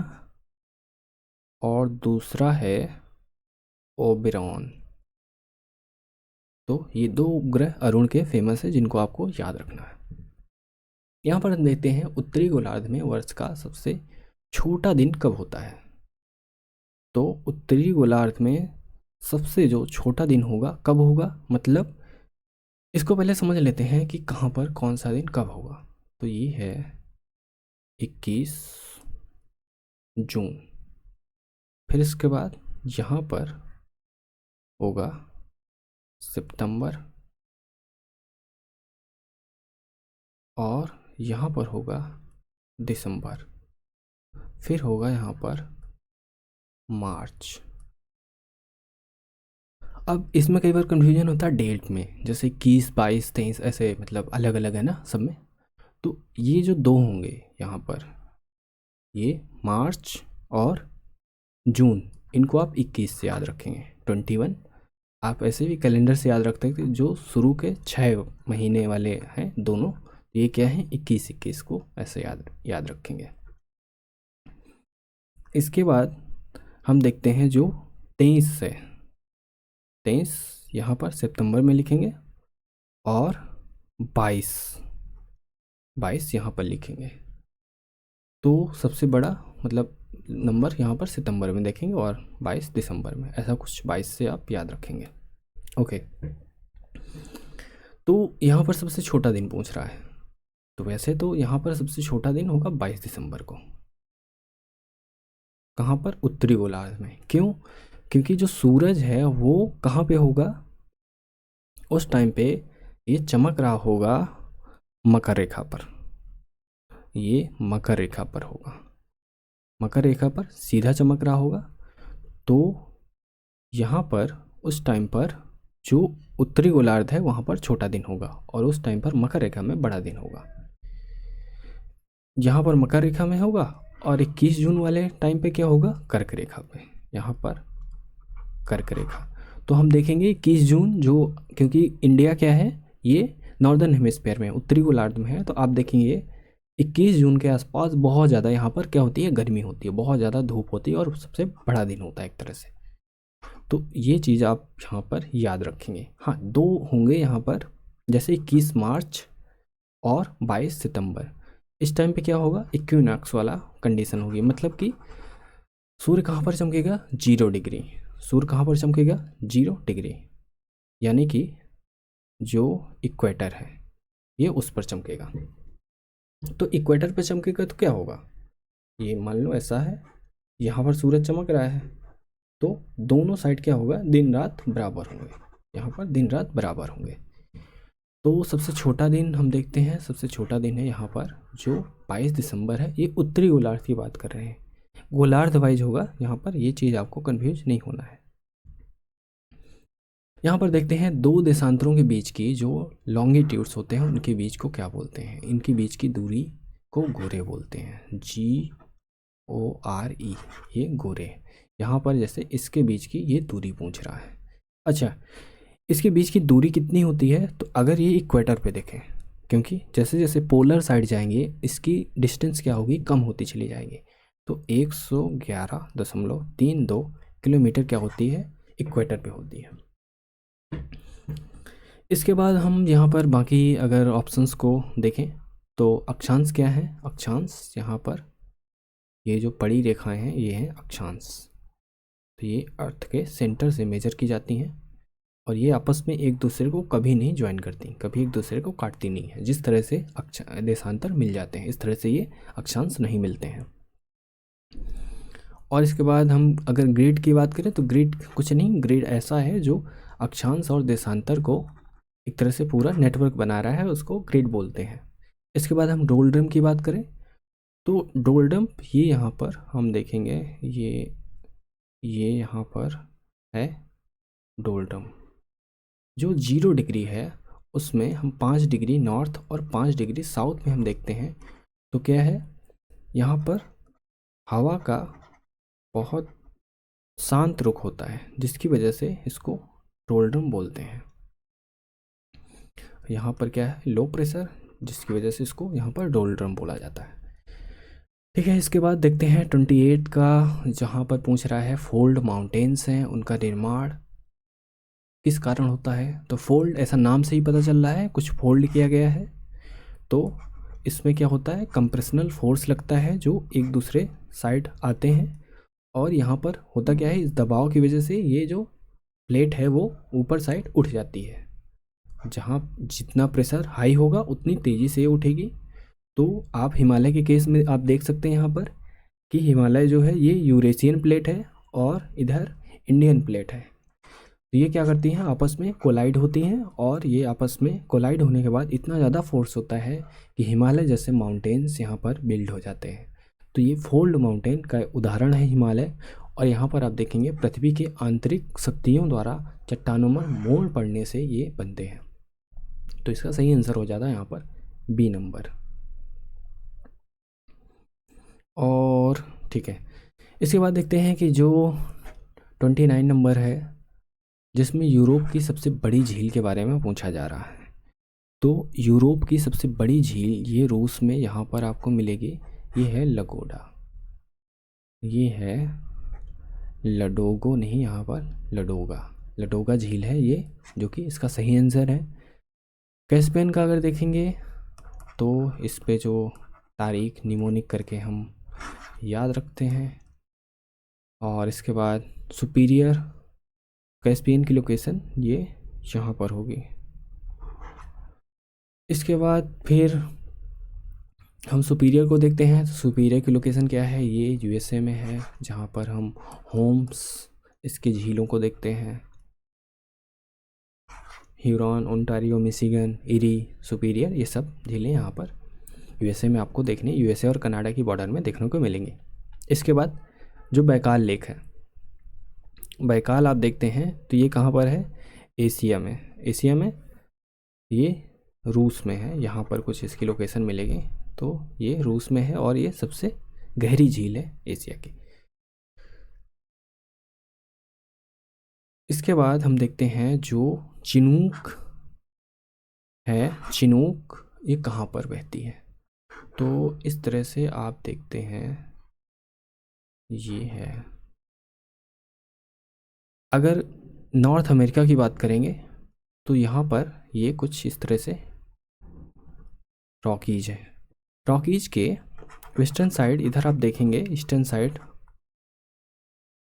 S1: और दूसरा है ओबेरॉन। तो ये दो उपग्रह अरुण के फेमस है जिनको आपको याद रखना है। यहाँ पर हम देखते हैं उत्तरी गोलार्ध में वर्ष का सबसे छोटा दिन कब होता है। तो उत्तरी गोलार्ध में सबसे जो छोटा दिन होगा कब होगा, मतलब इसको पहले समझ लेते हैं कि कहाँ पर कौन सा दिन कब होगा। तो ये है 21 जून। फिर इसके बाद यहाँ पर होगा सितंबर, और यहाँ पर होगा दिसंबर, फिर होगा यहाँ पर मार्च। अब इसमें कई बार कन्फ्यूजन होता है डेट में, जैसे 21, 22, 23 ऐसे, मतलब अलग अलग है ना सब में। तो ये जो दो होंगे यहाँ पर, ये मार्च और जून, इनको आप 21 से याद रखेंगे, 21 आप ऐसे भी कैलेंडर से याद रखते हैं कि जो शुरू के 6 महीने वाले हैं दोनों, ये क्या है 21-21 को ऐसे याद याद रखेंगे। इसके बाद हम देखते हैं जो 23 से 23 यहाँ पर सितंबर में लिखेंगे और 22 यहाँ पर लिखेंगे। तो सबसे बड़ा मतलब नंबर यहाँ पर सितंबर में देखेंगे और 22 दिसंबर में, ऐसा कुछ 22 से आप याद रखेंगे। ओके, तो यहाँ पर सबसे छोटा दिन पूछ रहा है, तो वैसे तो यहाँ पर सबसे छोटा दिन होगा 22 दिसंबर को। कहाँ पर? उत्तरी गोलार्ध में। क्यों? क्योंकि जो सूरज है वो कहाँ पे होगा उस टाइम पे, ये चमक रहा होगा मकर रेखा पर, ये मकर रेखा पर होगा, मकर रेखा पर सीधा चमक रहा होगा। तो यहाँ पर उस टाइम पर जो उत्तरी गोलार्ध है वहाँ पर छोटा दिन होगा और उस टाइम पर मकर रेखा में बड़ा दिन होगा। यहाँ पर मकर रेखा में होगा और 21 जून वाले टाइम पे क्या होगा? कर्क रेखा पे, यहाँ पर कर्क रेखा। तो हम देखेंगे 21 जून जो, क्योंकि इंडिया क्या है ये नॉर्दर्न हेमिस्फीयर में, उत्तरी गोलार्ध में है, तो आप देखेंगे 21 जून के आसपास बहुत ज़्यादा यहाँ पर क्या होती है? गर्मी होती है, बहुत ज़्यादा धूप होती है और सबसे बड़ा दिन होता है एक तरह से। तो ये चीज़ आप यहाँ पर याद रखेंगे। हाँ, 2 होंगे यहाँ पर, जैसे 21 मार्च और 22 सितंबर। इस टाइम पे क्या होगा? इक्विनॉक्स वाला कंडीशन होगी, मतलब कि सूर्य कहाँ पर चमकेगा? 0 डिग्री। सूर्य कहाँ पर चमकेगा? 0 डिग्री, यानी कि जो इक्वेटर है ये उस पर चमकेगा। तो इक्वेटर पर चमकेगा तो क्या होगा? ये मान लो ऐसा है, यहाँ पर सूरज चमक रहा है, तो दोनों साइड क्या होगा? दिन रात बराबर होंगे, यहाँ पर दिन रात बराबर होंगे। तो सबसे छोटा दिन हम देखते हैं, सबसे छोटा दिन है यहाँ पर जो 22 दिसंबर है, ये उत्तरी गोलार्ध की बात कर रहे हैं, गोलार्ध वाइज होगा यहाँ पर, ये चीज़ आपको कन्फ्यूज नहीं होना है। यहाँ पर देखते हैं 2 देशांतरों के बीच की जो लॉन्गिट्यूड्स होते हैं उनके बीच को क्या बोलते हैं? इनके बीच की दूरी को गोरे बोलते हैं, GORE, ये गोरे। यहाँ पर जैसे इसके बीच की ये दूरी पूछ रहा है। अच्छा, इसके बीच की दूरी कितनी होती है? तो अगर ये इक्वेटर पे देखें, क्योंकि जैसे जैसे पोलर साइड जाएंगे इसकी डिस्टेंस क्या होगी? कम होती चली जाएगी। तो 111.32 किलोमीटर क्या होती है? इक्वेटर पे होती है। इसके बाद हम यहाँ पर बाकी अगर ऑप्शंस को देखें तो अक्षांश क्या है? अक्षांश यहाँ पर ये जो बड़ी रेखाएं हैं ये हैं अक्षांश। तो ये अर्थ के सेंटर से मेजर की जाती हैं और ये आपस में एक दूसरे को कभी नहीं ज्वाइन करती, कभी एक दूसरे को काटती नहीं है। जिस तरह से देशांतर मिल जाते हैं इस तरह से ये अक्षांश नहीं मिलते हैं। और इसके बाद हम अगर ग्रिड की बात करें तो ग्रिड कुछ नहीं, ग्रिड ऐसा है जो अक्षांश और देशांतर को एक तरह से पूरा नेटवर्क बना रहा है, उसको ग्रिड बोलते हैं। इसके बाद हम डोलड्रम की बात करें तो डोलड्रम ये यहाँ पर हम देखेंगे, ये यहाँ पर है डोलड्रम। जो 0 डिग्री है उसमें हम 5 डिग्री नॉर्थ और 5 डिग्री साउथ में हम देखते हैं, तो क्या है यहाँ पर हवा का बहुत शांत रुख होता है जिसकी वजह से इसको डोलड्रम बोलते हैं। यहाँ पर क्या है? लो प्रेशर, जिसकी वजह से इसको यहाँ पर डोलड्रम बोला जाता है। ठीक है, इसके बाद देखते हैं 28 का, जहाँ पर पूछ रहा है फोल्ड माउंटेन्स हैं उनका निर्माण किस कारण होता है? तो फोल्ड ऐसा नाम से ही पता चल रहा है, कुछ फोल्ड किया गया है। तो इसमें क्या होता है? कंप्रेशनल फोर्स लगता है जो एक दूसरे साइड आते हैं और यहाँ पर होता क्या है? इस दबाव की वजह से ये जो प्लेट है वो ऊपर साइड उठ जाती है। जहाँ जितना प्रेशर हाई होगा उतनी तेज़ी से उठेगी। तो आप हिमालय के केस में आप देख सकते हैं यहाँ पर कि हिमालय जो है ये यूरेशियन प्लेट है और इधर इंडियन प्लेट है। तो ये क्या करती हैं? आपस में कोलाइड होती हैं और ये आपस में कोलाइड होने के बाद इतना ज़्यादा फोर्स होता है कि हिमालय जैसे माउंटेन्स यहाँ पर बिल्ड हो जाते हैं। तो ये फोल्ड माउंटेन का उदाहरण है हिमालय। और यहाँ पर आप देखेंगे पृथ्वी के आंतरिक शक्तियों द्वारा चट्टानों में मोड़ पड़ने से ये बनते हैं। तो इसका सही आंसर हो जाता है यहाँ पर बी नंबर। और ठीक है, इसके बाद देखते हैं कि जो 29 नंबर है जिसमें यूरोप की सबसे बड़ी झील के बारे में पूछा जा रहा है। तो यूरोप की सबसे बड़ी झील ये रूस में यहाँ पर आपको मिलेगी। ये है लगोडा, ये है लडोगो नहीं, यहाँ पर लडोगा, लडोगा झील है ये, जो कि इसका सही आंसर है। कैस्पियन का अगर देखेंगे तो इस पे जो तारीख निमोनिक करके हम याद रखते हैं। और इसके बाद सुपीरियर कैस्पियन की लोकेशन ये यहाँ पर होगी। इसके बाद फिर हम सुपीरियर को देखते हैं। तो सुपीरियर की लोकेशन क्या है, ये यूएसए में है, जहाँ पर हम होम्स इसकी झीलों को देखते हैं। Huron, Ontario, Michigan, eri, superior, ये सब झीलें यहाँ पर यूएसए में आपको देखने, यूएसए और कनाडा की बॉर्डर में देखने को मिलेंगी। इसके बाद जो बैकाल लेक है, बैकाल आप देखते हैं तो ये कहाँ पर है, एशिया में, एशिया में ये रूस में है, यहाँ पर कुछ इसकी लोकेशन मिलेगी। तो ये रूस में है और ये सबसे गहरी झील है एशिया की। इसके बाद हम देखते हैं जो चिनूक है, चिनूक ये कहाँ पर बहती है। तो इस तरह से आप देखते हैं, ये है, अगर नॉर्थ अमेरिका की बात करेंगे तो यहाँ पर ये कुछ इस तरह से रॉकीज है। रॉकीज के वेस्टर्न साइड इधर आप देखेंगे, ईस्टर्न साइड,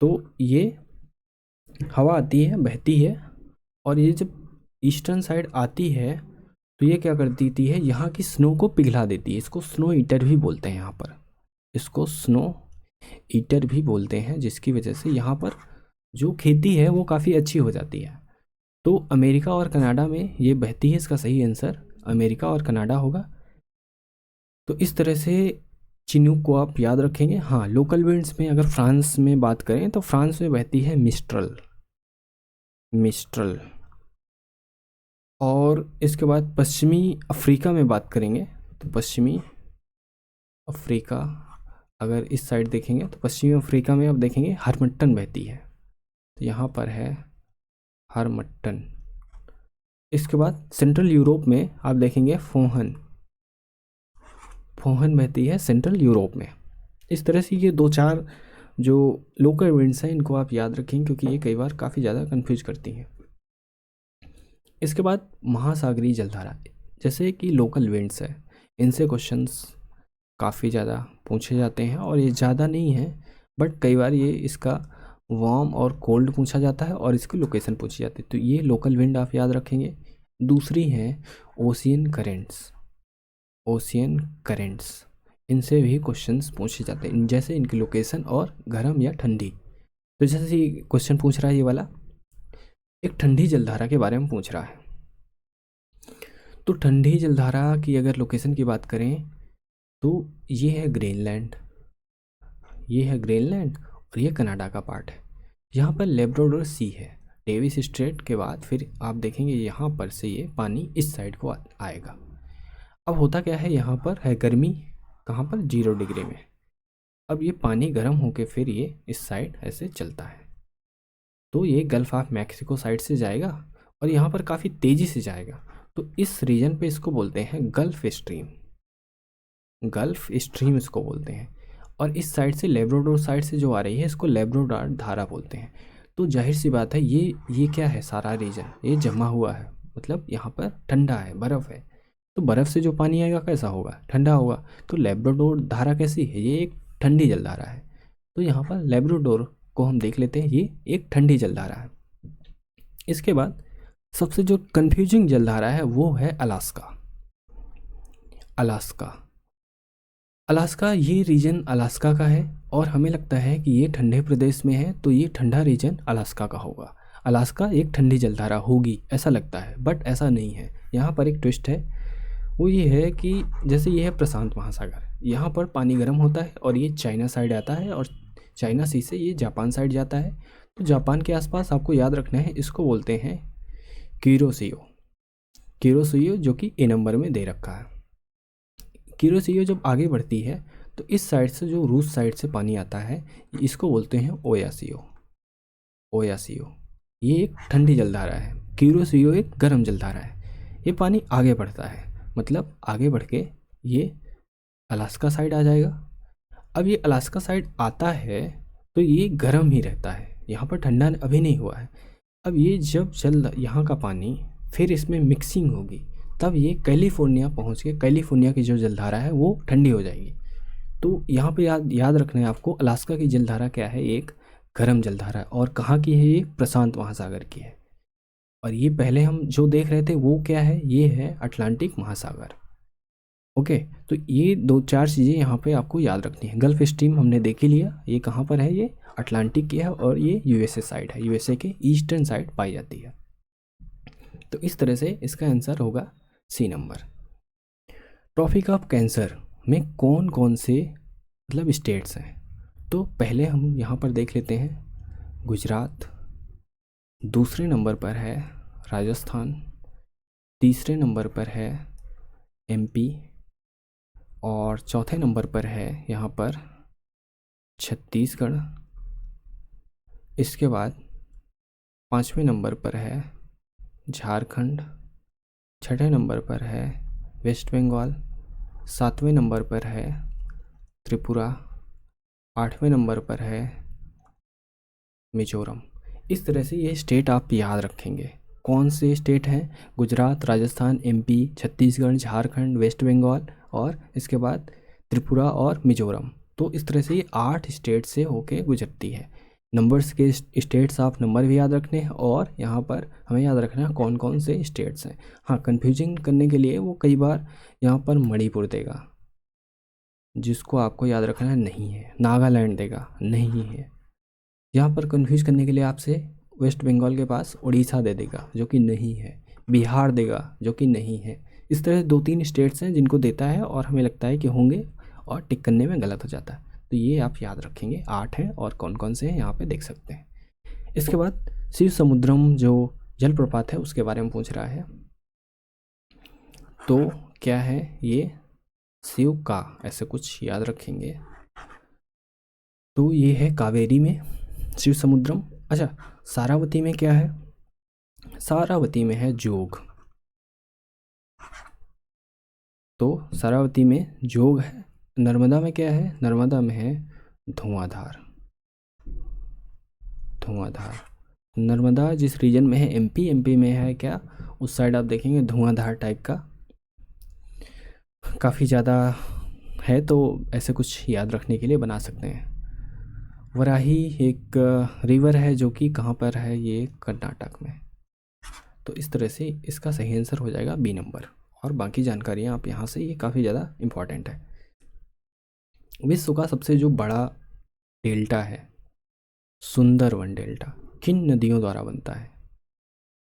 S1: तो ये हवा आती है, बहती है, और ये जब ईस्टर्न साइड आती है तो ये क्या कर देती है, यहाँ की स्नो को पिघला देती है। इसको स्नो ईटर भी बोलते हैं यहाँ पर, इसको स्नो ईटर भी बोलते हैं, जिसकी वजह से यहाँ पर जो खेती है वो काफ़ी अच्छी हो जाती है। तो अमेरिका और कनाडा में ये बहती है, इसका सही आंसर अमेरिका और कनाडा होगा। तो इस तरह से चिनूक को आप याद रखेंगे। हाँ, लोकल विंड्स में अगर फ्रांस में बात करें तो फ्रांस में बहती है मिस्ट्रल, मिस्ट्रल। और इसके बाद पश्चिमी अफ्रीका में बात करेंगे तो पश्चिमी अफ्रीका, अगर इस साइड देखेंगे तो पश्चिमी अफ्रीका में आप देखेंगे हरमट्टन बहती है, तो यहाँ पर है हरमट्टन। इसके बाद सेंट्रल यूरोप में आप देखेंगे फोहन, फोहन बहती है सेंट्रल यूरोप में। इस तरह से ये दो चार जो लोकल विंड्स हैं इनको आप याद रखेंगे, क्योंकि ये कई बार काफ़ी ज़्यादा कंफ्यूज करती हैं। इसके बाद महासागरीय जलधारा, जैसे कि लोकल विंड्स है, इनसे क्वेश्चंस काफ़ी ज़्यादा पूछे जाते हैं, और ये ज़्यादा नहीं है, बट कई बार ये इसका वार्म और कोल्ड पूछा जाता है और इसकी लोकेशन पूछी जाती है। तो ये लोकल विंड आप याद रखेंगे। दूसरी है ओशियन करेंट्स, ओशियन करेंट्स, इनसे भी क्वेश्चंस पूछे जाते हैं, जैसे इनकी लोकेशन और गर्म या ठंडी। तो जैसे क्वेश्चन पूछ रहा है ये वाला, एक ठंडी जलधारा के बारे में पूछ रहा है। तो ठंडी जलधारा की अगर लोकेशन की बात करें तो ये है ग्रीनलैंड, ये है ग्रीनलैंड, और ये कनाडा का पार्ट है। यहाँ पर लेब्राडोर सी है, डेविस स्ट्रेट के बाद फिर आप देखेंगे यहाँ पर से ये पानी इस साइड को आएगा। अब होता क्या है, यहाँ पर है गर्मी, कहाँ पर, 0 डिग्री में। अब ये पानी गर्म होके फिर ये इस साइड ऐसे चलता है, तो ये गल्फ ऑफ मैक्सिको साइड से जाएगा और यहाँ पर काफ़ी तेज़ी से जाएगा। तो इस रीजन पे इसको बोलते हैं गल्फ स्ट्रीम, गल्फ स्ट्रीम इसको बोलते हैं। और इस साइड से लेब्राडोर साइड से जो आ रही है इसको लेब्राडोर धारा बोलते हैं। तो जाहिर सी बात है ये क्या है, सारा रीजन ये जमा हुआ है, मतलब यहाँ पर ठंडा है, बर्फ़ है, तो बर्फ़ से जो पानी आएगा कैसा होगा, ठंडा होगा। तो लेब्राडोर धारा कैसी है, ये एक ठंडी जलधारा है। तो यहाँ पर लेब्राडोर को हम देख लेते हैं, ये एक ठंडी जलधारा है। इसके बाद सबसे जो कन्फ्यूजिंग जलधारा है वो है अलास्का, अलास्का, अलास्का, ये रीजन अलास्का का है और हमें लगता है कि ये ठंडे प्रदेश में है, तो ये ठंडा रीजन अलास्का का होगा। अलास्का एक ठंडी जलधारा होगी ऐसा लगता है, बट ऐसा नहीं है। यहाँ पर एक ट्विस्ट है, वो ये है कि जैसे ये है प्रशांत महासागर, यहाँ पर पानी गर्म होता है और ये चाइना साइड आता है और चाइना सी से ये जापान साइड जाता है। तो जापान के आसपास आपको याद रखना है, इसको बोलते हैं क्यूरोसियो, क्यूरोसियो, जो कि ए नंबर में दे रखा है। क्यूरोसियो जब आगे बढ़ती है तो इस साइड से जो रूस साइड से पानी आता है इसको बोलते हैं ओयासियो, ओयासियो। ये एक ठंडी जलधारा है, क्यूरोसियो एक गर्म जलधारा है। ये पानी आगे बढ़ता है, मतलब आगे बढ़ के ये अलास्का साइड आ जाएगा। अब ये अलास्का साइड आता है तो ये गर्म ही रहता है, यहाँ पर ठंडा अभी नहीं हुआ है। अब ये जब जल यहाँ का पानी फिर इसमें मिक्सिंग होगी, तब ये कैलिफोर्निया पहुँच के कैलिफोर्निया की जो जलधारा है वो ठंडी हो जाएगी। तो यहाँ पे याद याद रखना है आपको, अलास्का की जलधारा क्या है, एक गर्म जलधारा है। और कहाँ की है, ये प्रशांत महासागर की है। और ये पहले हम जो देख रहे थे वो क्या है, ये है अटलांटिक महासागर। ओके, तो ये दो चार चीज़ें यहाँ पे आपको याद रखनी है। गल्फ स्ट्रीम हमने देख ही लिया, ये कहाँ पर है, ये अटलांटिक की है और ये यूएसए साइड है, यूएसए के ईस्टर्न साइड पाई जाती है। तो इस तरह से इसका आंसर होगा C number. Tropic of cancer में कौन कौन से मतलब स्टेट्स हैं, तो पहले हम यहाँ पर देख लेते हैं गुजरात, दूसरे नंबर पर है राजस्थान, तीसरे नंबर पर है एमपी और चौथे नंबर पर है यहाँ पर छत्तीसगढ़। इसके बाद पाँचवें नंबर पर है झारखंड, छठे नंबर पर है वेस्ट बंगाल, सातवें नंबर पर है त्रिपुरा, आठवें नंबर पर है मिजोरम। इस तरह से ये स्टेट आप याद रखेंगे। कौन से स्टेट हैं, गुजरात, राजस्थान, एमपी, छत्तीसगढ़, झारखंड, वेस्ट बंगाल और इसके बाद त्रिपुरा और मिजोरम। तो इस तरह से ये 8 स्टेट से होके गुजरती है। नंबर्स के स्टेट्स आप नंबर भी याद रखने हैं और यहाँ पर हमें याद रखना है कौन कौन से स्टेट्स हैं। हाँ, कन्फ्यूजिंग करने के लिए वो कई बार यहाँ पर मणिपुर देगा, जिसको आपको याद रखना है नहीं है। नागालैंड देगा, नहीं है। यहाँ पर कन्फ्यूज करने के लिए आपसे वेस्ट बंगाल के पास उड़ीसा दे देगा, जो कि नहीं है। बिहार देगा, जो कि नहीं है। इस तरह 2-3 स्टेट्स हैं जिनको देता है और हमें लगता है कि होंगे और टिक करने में गलत हो जाता है। तो ये आप याद रखेंगे, 8 हैं और कौन कौन से हैं यहाँ पे देख सकते हैं। इसके बाद शिव समुद्रम जो जलप्रपात है उसके बारे में पूछ रहा है। तो क्या है ये, शिव का ऐसे कुछ याद रखेंगे। तो ये है कावेरी में शिव समुद्रम। अच्छा, सारावती में क्या है, सारावती में है जोग। तो सारावती में जोग है। नर्मदा में क्या है, नर्मदा में है धुआंधार। धुआंधार नर्मदा जिस रीजन में है, एमपी में है क्या, उस साइड आप देखेंगे धुआंधार टाइप का काफ़ी ज़्यादा है। तो ऐसे कुछ याद रखने के लिए बना सकते हैं। वराही एक रिवर है जो कि कहाँ पर है, ये कर्नाटक में। तो इस तरह से इसका सही आंसर हो जाएगा बी नंबर। और बाकी जानकारियाँ आप यहाँ से, ये काफ़ी ज़्यादा इम्पॉर्टेंट है। विश्व का सबसे जो बड़ा डेल्टा है सुंदरवन डेल्टा, किन नदियों द्वारा बनता है।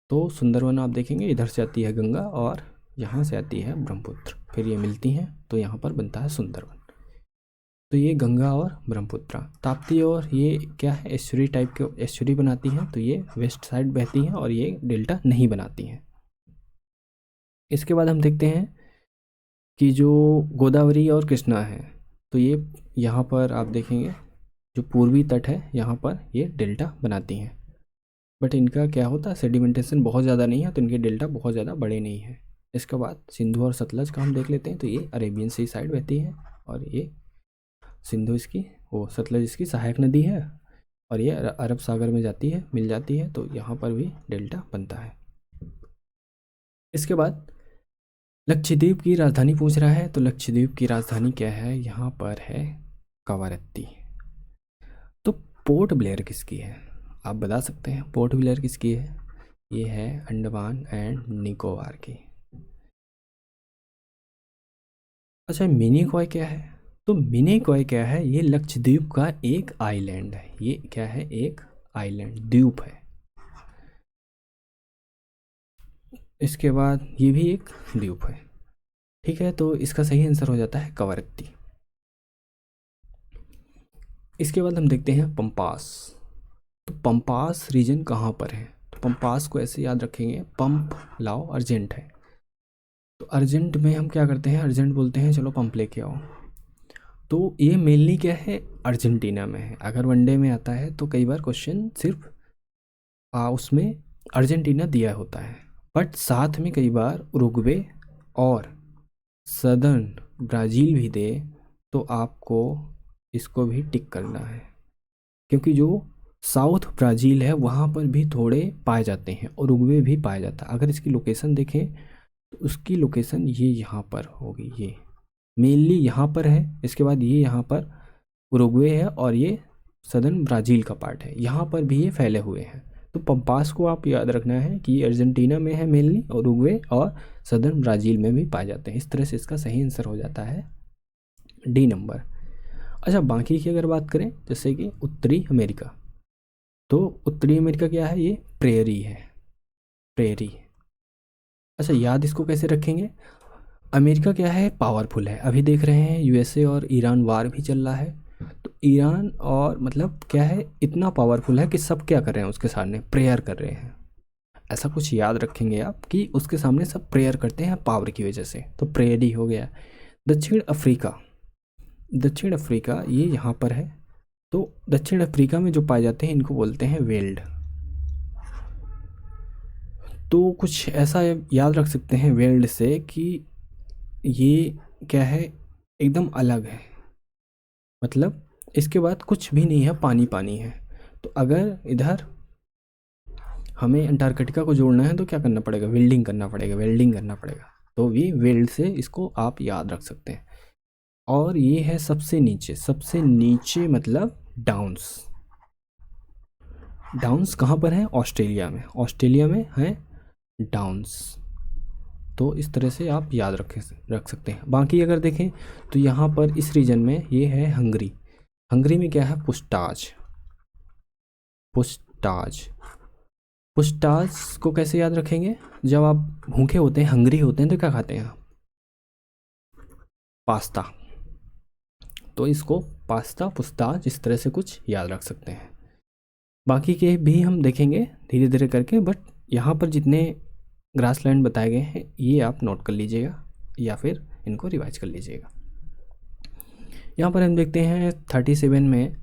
S1: तो सुंदरवन आप देखेंगे इधर से आती है गंगा और यहाँ से आती है ब्रह्मपुत्र, फिर ये मिलती हैं तो यहाँ पर बनता है सुंदरवन। तो ये गंगा और ब्रह्मपुत्र। ताप्ती और ये क्या है, एस्चुरी टाइप के एस्चुरी बनाती हैं, तो ये वेस्ट साइड बहती हैं और ये डेल्टा नहीं बनाती हैं। इसके बाद हम देखते हैं कि जो गोदावरी और कृष्णा है, तो ये यहाँ पर आप देखेंगे जो पूर्वी तट है यहाँ पर ये डेल्टा बनाती हैं। बट इनका क्या होता है, सेडिमेंटेशन बहुत ज़्यादा नहीं है, तो इनके डेल्टा बहुत ज़्यादा बड़े नहीं हैं। इसके बाद सिंधु और सतलज का हम देख लेते हैं। तो ये अरेबियन सी साइड बहती है और ये सिंधु इसकी, वो सतलज इसकी सहायक नदी है और ये अरब सागर में जाती है, मिल जाती है। तो यहाँ पर भी डेल्टा बनता है। इसके बाद लक्षद्वीप की राजधानी पूछ रहा है। तो लक्षद्वीप की राजधानी क्या है, यहाँ पर है कवारत्ती। तो पोर्ट ब्लेयर किसकी है, आप बता सकते हैं पोर्ट ब्लेयर किसकी है। ये है अंडमान एंड निकोबार की। अच्छा, मिनिकॉय क्या है। तो मिनिकॉय क्या है, ये लक्षद्वीप का एक आइलैंड है। ये क्या है, एक आइलैंड द्वीप है। इसके बाद ये भी एक द्वीप है। ठीक है, तो इसका सही आंसर हो जाता है कवरत्ती। इसके बाद हम देखते हैं पंपास। तो पंपास रीजन कहाँ पर है, तो पंपास को ऐसे याद रखेंगे, पंप लाओ अर्जेंट है। तो अर्जेंट में हम क्या करते हैं, अर्जेंट बोलते हैं चलो पंप लेके आओ। तो ये मेनली क्या है, अर्जेंटीना में है। अगर वनडे में आता है तो कई बार क्वेश्चन सिर्फ उसमें अर्जेंटीना दिया होता है, बट साथ में कई बार उरुग्वे और सदर्न ब्राज़ील भी दे तो आपको इसको भी टिक करना है, क्योंकि जो साउथ ब्राज़ील है वहाँ पर भी थोड़े पाए जाते हैं, उरुग्वे भी पाया जाता है। अगर इसकी लोकेशन देखें तो उसकी लोकेशन ये यहाँ पर होगी, ये मेनली यहाँ पर है, इसके बाद ये यहाँ पर उरुग्वे है और ये सदर्न ब्राज़ील का पार्ट है, यहाँ पर भी ये फैले हुए हैं। तो पंपास को आप याद रखना है कि ये अर्जेंटीना में है मेनली, उरुग्वे और सदर्न ब्राज़ील में भी पाए जाते हैं। इस तरह से इसका सही आंसर हो जाता है डी नंबर। अच्छा, बाकी की अगर बात करें जैसे कि उत्तरी अमेरिका, तो उत्तरी अमेरिका क्या है, ये प्रेरी है, प्रेरी। अच्छा, याद इसको कैसे रखेंगे, अमेरिका क्या है, पावरफुल है। अभी देख रहे हैं यूएसए और ईरान वार भी चल रहा है, तो ईरान और मतलब क्या है, इतना पावरफुल है कि सब क्या कर रहे हैं उसके सामने, प्रेयर कर रहे हैं। ऐसा कुछ याद रखेंगे आप कि उसके सामने सब प्रेयर करते हैं पावर की वजह से, तो प्रेयर ही हो गया। दक्षिण अफ्रीका, दक्षिण अफ्रीका ये यहाँ पर है, तो दक्षिण अफ्रीका में जो पाए जाते हैं इनको बोलते हैं वेल्ड। तो कुछ ऐसा याद रख सकते हैं वेल्ड से कि ये क्या है, एकदम अलग है, मतलब इसके बाद कुछ भी नहीं है, पानी पानी है। तो अगर इधर हमें अंटार्कटिका को जोड़ना है तो क्या करना पड़ेगा, वेल्डिंग करना पड़ेगा, वेल्डिंग करना पड़ेगा। तो ये वेल्ड से इसको आप याद रख सकते हैं। और ये है सबसे नीचे, सबसे नीचे मतलब डाउन्स। डाउन्स कहाँ पर है, ऑस्ट्रेलिया में, ऑस्ट्रेलिया में है डाउन्स। तो इस तरह से आप याद रख सकते हैं। बाकी अगर देखें तो यहाँ पर इस रीजन में ये है हंगरी, हंगरी में क्या है, पुस्टाज, पुस्टाज। पुस्टाज को कैसे याद रखेंगे, जब आप भूखे होते हैं, हंगरी होते हैं तो क्या खाते हैं, पास्ता। तो इसको पास्ता, पुस्ताज, इस तरह से कुछ याद रख सकते हैं। बाकी के भी हम देखेंगे धीरे धीरे करके, बट यहाँ पर जितने ग्रासलैंड बताए गए हैं ये आप नोट कर लीजिएगा या फिर इनको रिवाइज कर लीजिएगा। यहाँ पर हम देखते हैं 37 में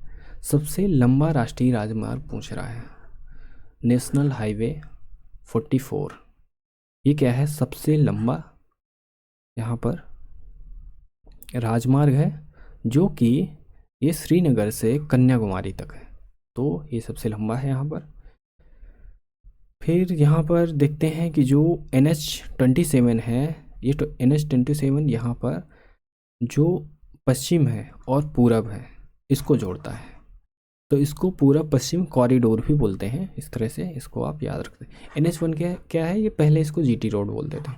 S1: सबसे लंबा राष्ट्रीय राजमार्ग पूछ रहा है, नेशनल हाईवे 44। ये क्या है, सबसे लंबा यहाँ पर राजमार्ग है, जो कि ये श्रीनगर से कन्याकुमारी तक है, तो ये सबसे लंबा है यहाँ पर। फिर यहाँ पर देखते हैं कि जो NH27 है, ये तो NH27 यहाँ पर जो पश्चिम है और पूरब है इसको जोड़ता है, तो इसको पूरब पश्चिम कॉरिडोर भी बोलते हैं। इस तरह से इसको आप याद रखते हैं। NH1 क्या है, ये पहले इसको GT रोड बोलते थे,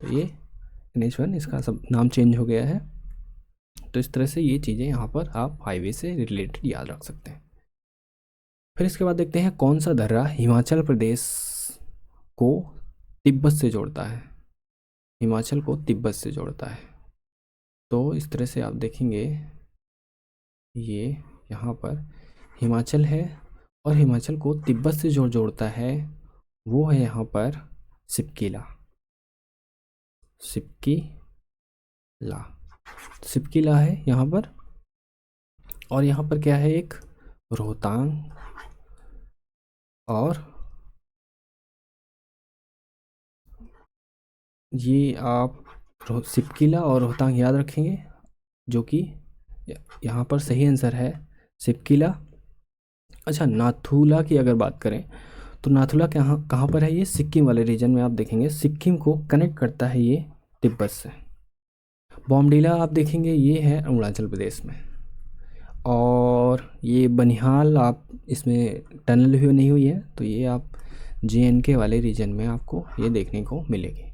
S1: तो ये NH1 इसका सब नाम चेंज हो गया है। तो इस तरह से ये चीज़ें यहाँ पर आप हाईवे से रिलेटेड याद रख सकते हैं। फिर इसके बाद देखते हैं कौन सा दर्रा हिमाचल प्रदेश को तिब्बत से जोड़ता है, हिमाचल को तिब्बत से जोड़ता है। तो इस तरह से आप देखेंगे ये यहाँ पर हिमाचल है और हिमाचल को तिब्बत से जो जोड़ता है वो है यहाँ पर सिपकिला, सिपकिला, सिपकिला है यहाँ पर। और यहाँ पर क्या है, एक रोहतांग और ये आप सिपकिला और रोहतांग याद रखेंगे, जो कि यहाँ पर सही आंसर है सिपकिला। अच्छा, नाथुला की अगर बात करें तो नाथुला कहाँ पर है, ये सिक्किम वाले रीजन में आप देखेंगे, सिक्किम को कनेक्ट करता है ये तिब्बत से। बॉमडिला आप देखेंगे ये है अरुणाचल प्रदेश में। और ये बनिहाल, आप इसमें टनल भी बनी हुई है, तो ये आप JNK वाले रीजन में आपको ये देखने को मिलेगी।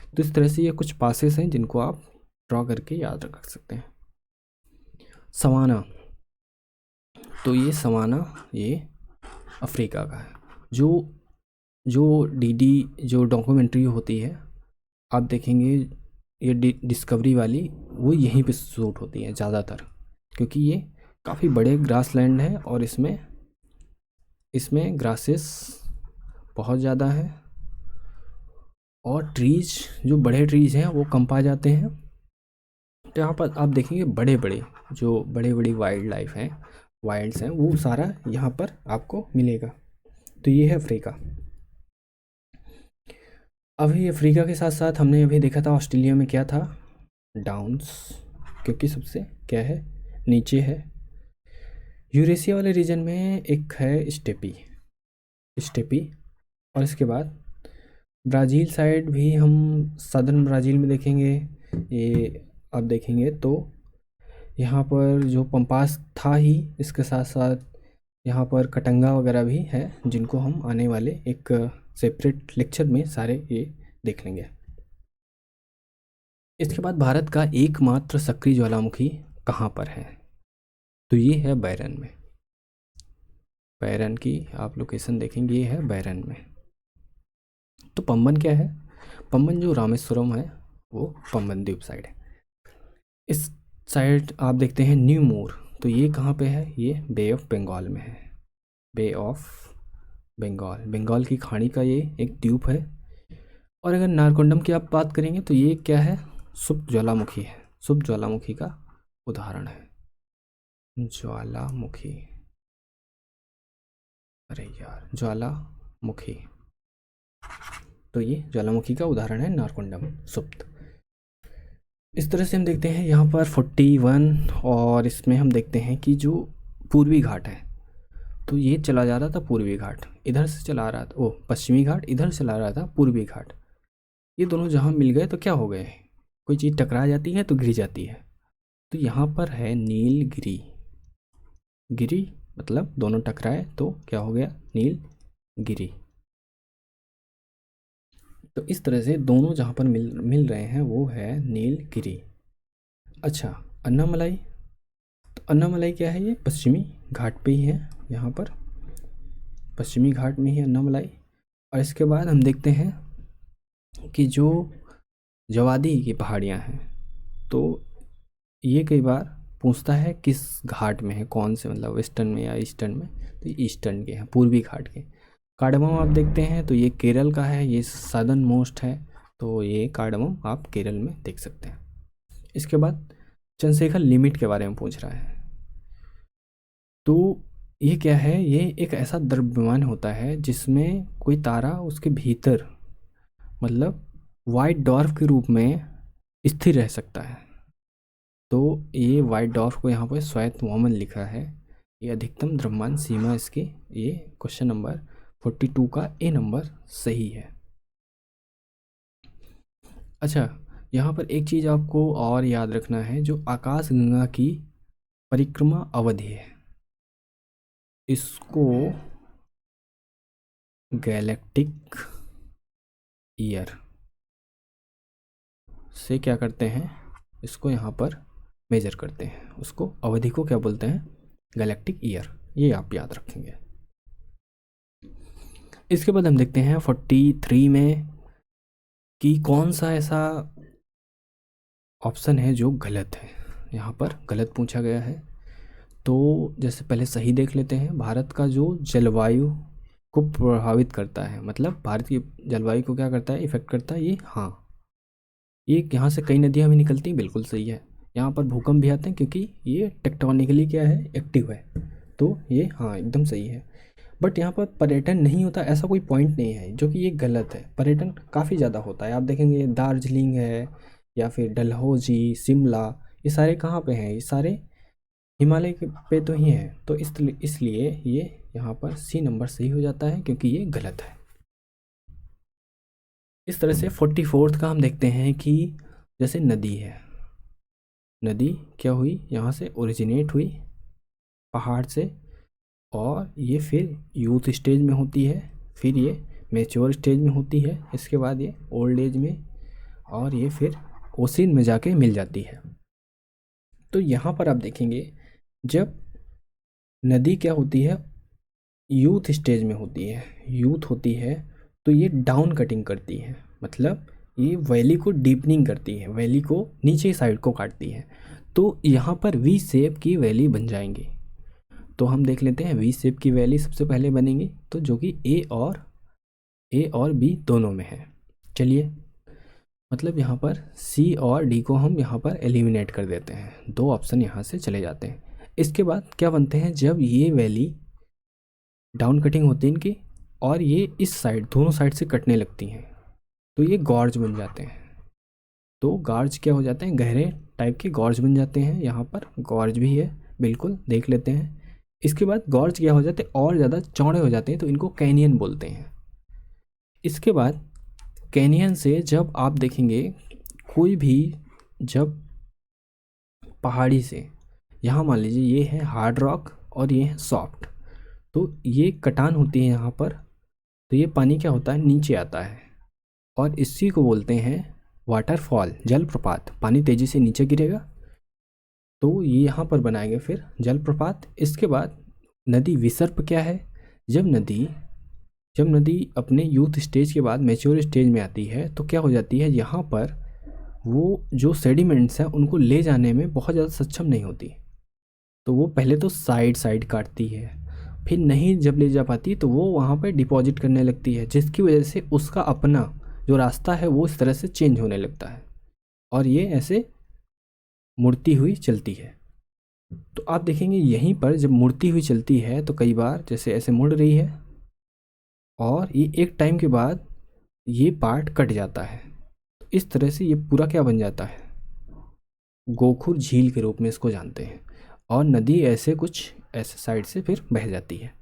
S1: तो इस तरह से ये कुछ पासेस हैं जिनको आप ड्रॉ करके याद रख सकते हैं। सवाना, तो ये सवाना ये अफ्रीका का है। जो DD जो डॉक्यूमेंट्री होती है आप देखेंगे, ये डिस्कवरी वाली, वो यहीं पे शूट होती है ज़्यादातर, क्योंकि ये काफ़ी बड़े ग्रास लैंड है और इसमें ग्रासेस बहुत ज़्यादा है और ट्रीज, जो बड़े ट्रीज हैं वो कम पाए जाते हैं। तो यहाँ पर आप देखेंगे बड़े बड़ी वाइल्ड लाइफ हैं, वाइल्ड्स हैं, वो सारा यहाँ पर आपको मिलेगा। तो ये है अफ्रीका। अभी अफ्रीका के साथ साथ हमने अभी देखा था ऑस्ट्रेलिया में क्या था, डाउन्स, क्योंकि सबसे क्या है, नीचे है। यूरेशिया वाले रीजन में एक है स्टेपी, स्टेपी। और इसके बाद ब्राज़ील साइड भी हम सदर्न ब्राज़ील में देखेंगे, ये अब देखेंगे तो यहाँ पर जो पंपास था ही, इसके साथ साथ यहाँ पर कटंगा वगैरह भी है, जिनको हम आने वाले एक सेपरेट लेक्चर में सारे ये देख लेंगे। इसके बाद भारत का एकमात्र सक्रिय ज्वालामुखी कहाँ पर है, तो ये है बैरन में। बैरन की आप लोकेशन देखेंगे, ये है बैरन में। तो पम्बन क्या है, पम्बन जो रामेश्वरम है वो पम्बन द्वीप साइड है। इस साइड आप देखते हैं न्यू मोर, तो ये कहाँ पे है, ये बे ऑफ बंगाल में है। बे ऑफ बंगाल, बंगाल की खाड़ी का ये एक द्वीप है। और अगर नारकोंडम की आप बात करेंगे तो ये क्या है, सुप्त ज्वालामुखी है, सुप्त ज्वालामुखी का उदाहरण है। ज्वालामुखी, अरे यार, ज्वालामुखी, तो ये ज्वालामुखी का उदाहरण है नारकोंडम सुप्त। इस तरह से हम देखते हैं यहाँ पर 41, और इसमें हम देखते हैं कि जो पूर्वी घाट है, तो ये चला जा रहा था पूर्वी घाट, इधर से चला रहा था, ओ पश्चिमी घाट इधर चला रहा था पूर्वी घाट। ये दोनों जहाँ मिल गए तो क्या हो गए, कोई चीज़ टकरा जाती है तो गिर जाती है। तो यहाँ पर है नीलगिरी, गिरी मतलब दोनों टकराए तो क्या हो गया, नीलगिरी। तो इस तरह से दोनों जहाँ पर मिल रहे हैं वो है नीलगिरी। अच्छा, अन्नामलाई, तो अन्नामलाई क्या है, ये पश्चिमी घाट पे ही है, यहाँ पर पश्चिमी घाट में ही अन्नामलाई। और इसके बाद हम देखते हैं कि जो जवादी की पहाड़ियाँ हैं, तो ये कई बार पूछता है किस घाट में है, कौन से, मतलब वेस्टर्न में या ईस्टर्न में, तो ईस्टर्न के हैं, पूर्वी घाट के। कार्डमम आप देखते हैं तो ये केरल का है, ये सदर्न मोस्ट है, तो ये कार्डमम आप केरल में देख सकते हैं। इसके बाद चंद्रशेखर लिमिट के बारे में पूछ रहा है, तो ये क्या है, ये एक ऐसा द्रव्यमान होता है जिसमें कोई तारा उसके भीतर, मतलब वाइट डॉर्फ के रूप में स्थिर रह सकता है। तो ये वाइट डॉर्फ को यहाँ पर श्वेत वॉमन लिखा है, ये अधिकतम द्रव्यमान सीमा इसकी, ये क्वेश्चन नंबर 42 का ए नंबर सही है। अच्छा, यहाँ पर एक चीज़ आपको और याद रखना है, जो आकाश गंगा की परिक्रमा अवधि है, इसको गैलेक्टिक ईयर से क्या करते हैं, इसको यहाँ पर मेजर करते हैं, उसको अवधि को क्या बोलते हैं, गैलेक्टिक ईयर, ये आप याद रखेंगे। इसके बाद हम देखते हैं 43 में कि कौन सा ऐसा ऑप्शन है जो गलत है, यहाँ पर गलत पूछा गया है। तो जैसे पहले सही देख लेते हैं, भारत का जो जलवायु को प्रभावित करता है, मतलब भारत की जलवायु को क्या करता है, इफेक्ट करता है ये, हाँ, ये यहाँ से कई नदियाँ भी निकलती हैं, बिल्कुल सही है। यहाँ पर भूकंप भी आते हैं क्योंकि ये टेक्टोनिकली क्या है, एक्टिव है, तो ये हाँ एकदम सही है। बट यहाँ पर पर्यटन नहीं होता ऐसा कोई पॉइंट नहीं है, जो कि ये गलत है। पर्यटन काफ़ी ज़्यादा होता है, आप देखेंगे दार्जिलिंग है या फिर डलहौजी, शिमला, ये सारे कहाँ पे हैं, ये सारे हिमालय के पे तो ही हैं। तो इसलिए ये यहाँ पर सी नंबर सही हो जाता है, क्योंकि ये गलत है। इस तरह से 44 का हम देखते हैं कि जैसे नदी है, नदी क्या हुई, यहाँ से ओरिजिनेट हुई पहाड़ से, और ये फिर यूथ स्टेज में होती है, फिर ये मैच्योर स्टेज में होती है, इसके बाद ये ओल्ड एज में, और ये फिर ओशियन में जाके मिल जाती है। तो यहाँ पर आप देखेंगे जब नदी क्या होती है, यूथ स्टेज में होती है, यूथ होती है, तो ये डाउन कटिंग करती है, मतलब ये वैली को डीपनिंग करती है, वैली को नीचे साइड को काटती है। तो यहाँ पर वी शेप की वैली बन जाएंगी। तो हम देख लेते हैं वी शेप की वैली सबसे पहले बनेंगी, तो जो कि ए और बी दोनों में है। चलिए, मतलब यहाँ पर सी और डी को हम यहाँ पर एलिमिनेट कर देते हैं, 2 ऑप्शन यहाँ से चले जाते हैं। इसके बाद क्या बनते हैं, जब ये वैली डाउन कटिंग होती है इनकी, और ये इस साइड, दोनों साइड से कटने लगती हैं, तो ये गॉर्ज बन जाते हैं। तो गॉर्ज क्या हो जाते हैं, गहरे टाइप के गॉर्ज बन जाते हैं। यहाँ पर गॉर्ज भी है, बिल्कुल देख लेते हैं। इसके बाद गॉर्ज क्या हो जाते हैं, और ज़्यादा चौड़े हो जाते हैं, तो इनको कैनियन बोलते हैं। इसके बाद कैनियन से जब आप देखेंगे कोई भी, जब पहाड़ी से, यहाँ मान लीजिए ये है हार्ड रॉक और ये है सॉफ्ट, तो ये कटान होती है यहाँ पर, तो ये पानी क्या होता है, नीचे आता है, और इसी को बोलते हैं वाटरफॉल, जलप्रपात। पानी तेज़ी से नीचे गिरेगा तो ये यहाँ पर बनाएंगे फिर जलप्रपात। इसके बाद नदी विसर्प क्या है, जब नदी अपने यूथ स्टेज के बाद मैच्योर स्टेज में आती है, तो क्या हो जाती है, यहाँ पर वो जो सेडिमेंट्स हैं उनको ले जाने में बहुत ज़्यादा सक्षम नहीं होती, तो वो पहले तो साइड काटती है, फिर नहीं जब ले जा पाती तो वो वहाँ पर डिपॉजिट करने लगती है, जिसकी वजह से उसका अपना जो रास्ता है वो इस तरह से चेंज होने लगता है, और ये ऐसे मुड़ती हुई चलती है। तो आप देखेंगे यहीं पर जब मुड़ती हुई चलती है तो कई बार जैसे ऐसे मुड़ रही है, और ये एक टाइम के बाद ये पार्ट कट जाता है, तो इस तरह से ये पूरा क्या बन जाता है, गोखुर झील के रूप में इसको जानते हैं, और नदी ऐसे कुछ ऐसे साइड से फिर बह जाती है,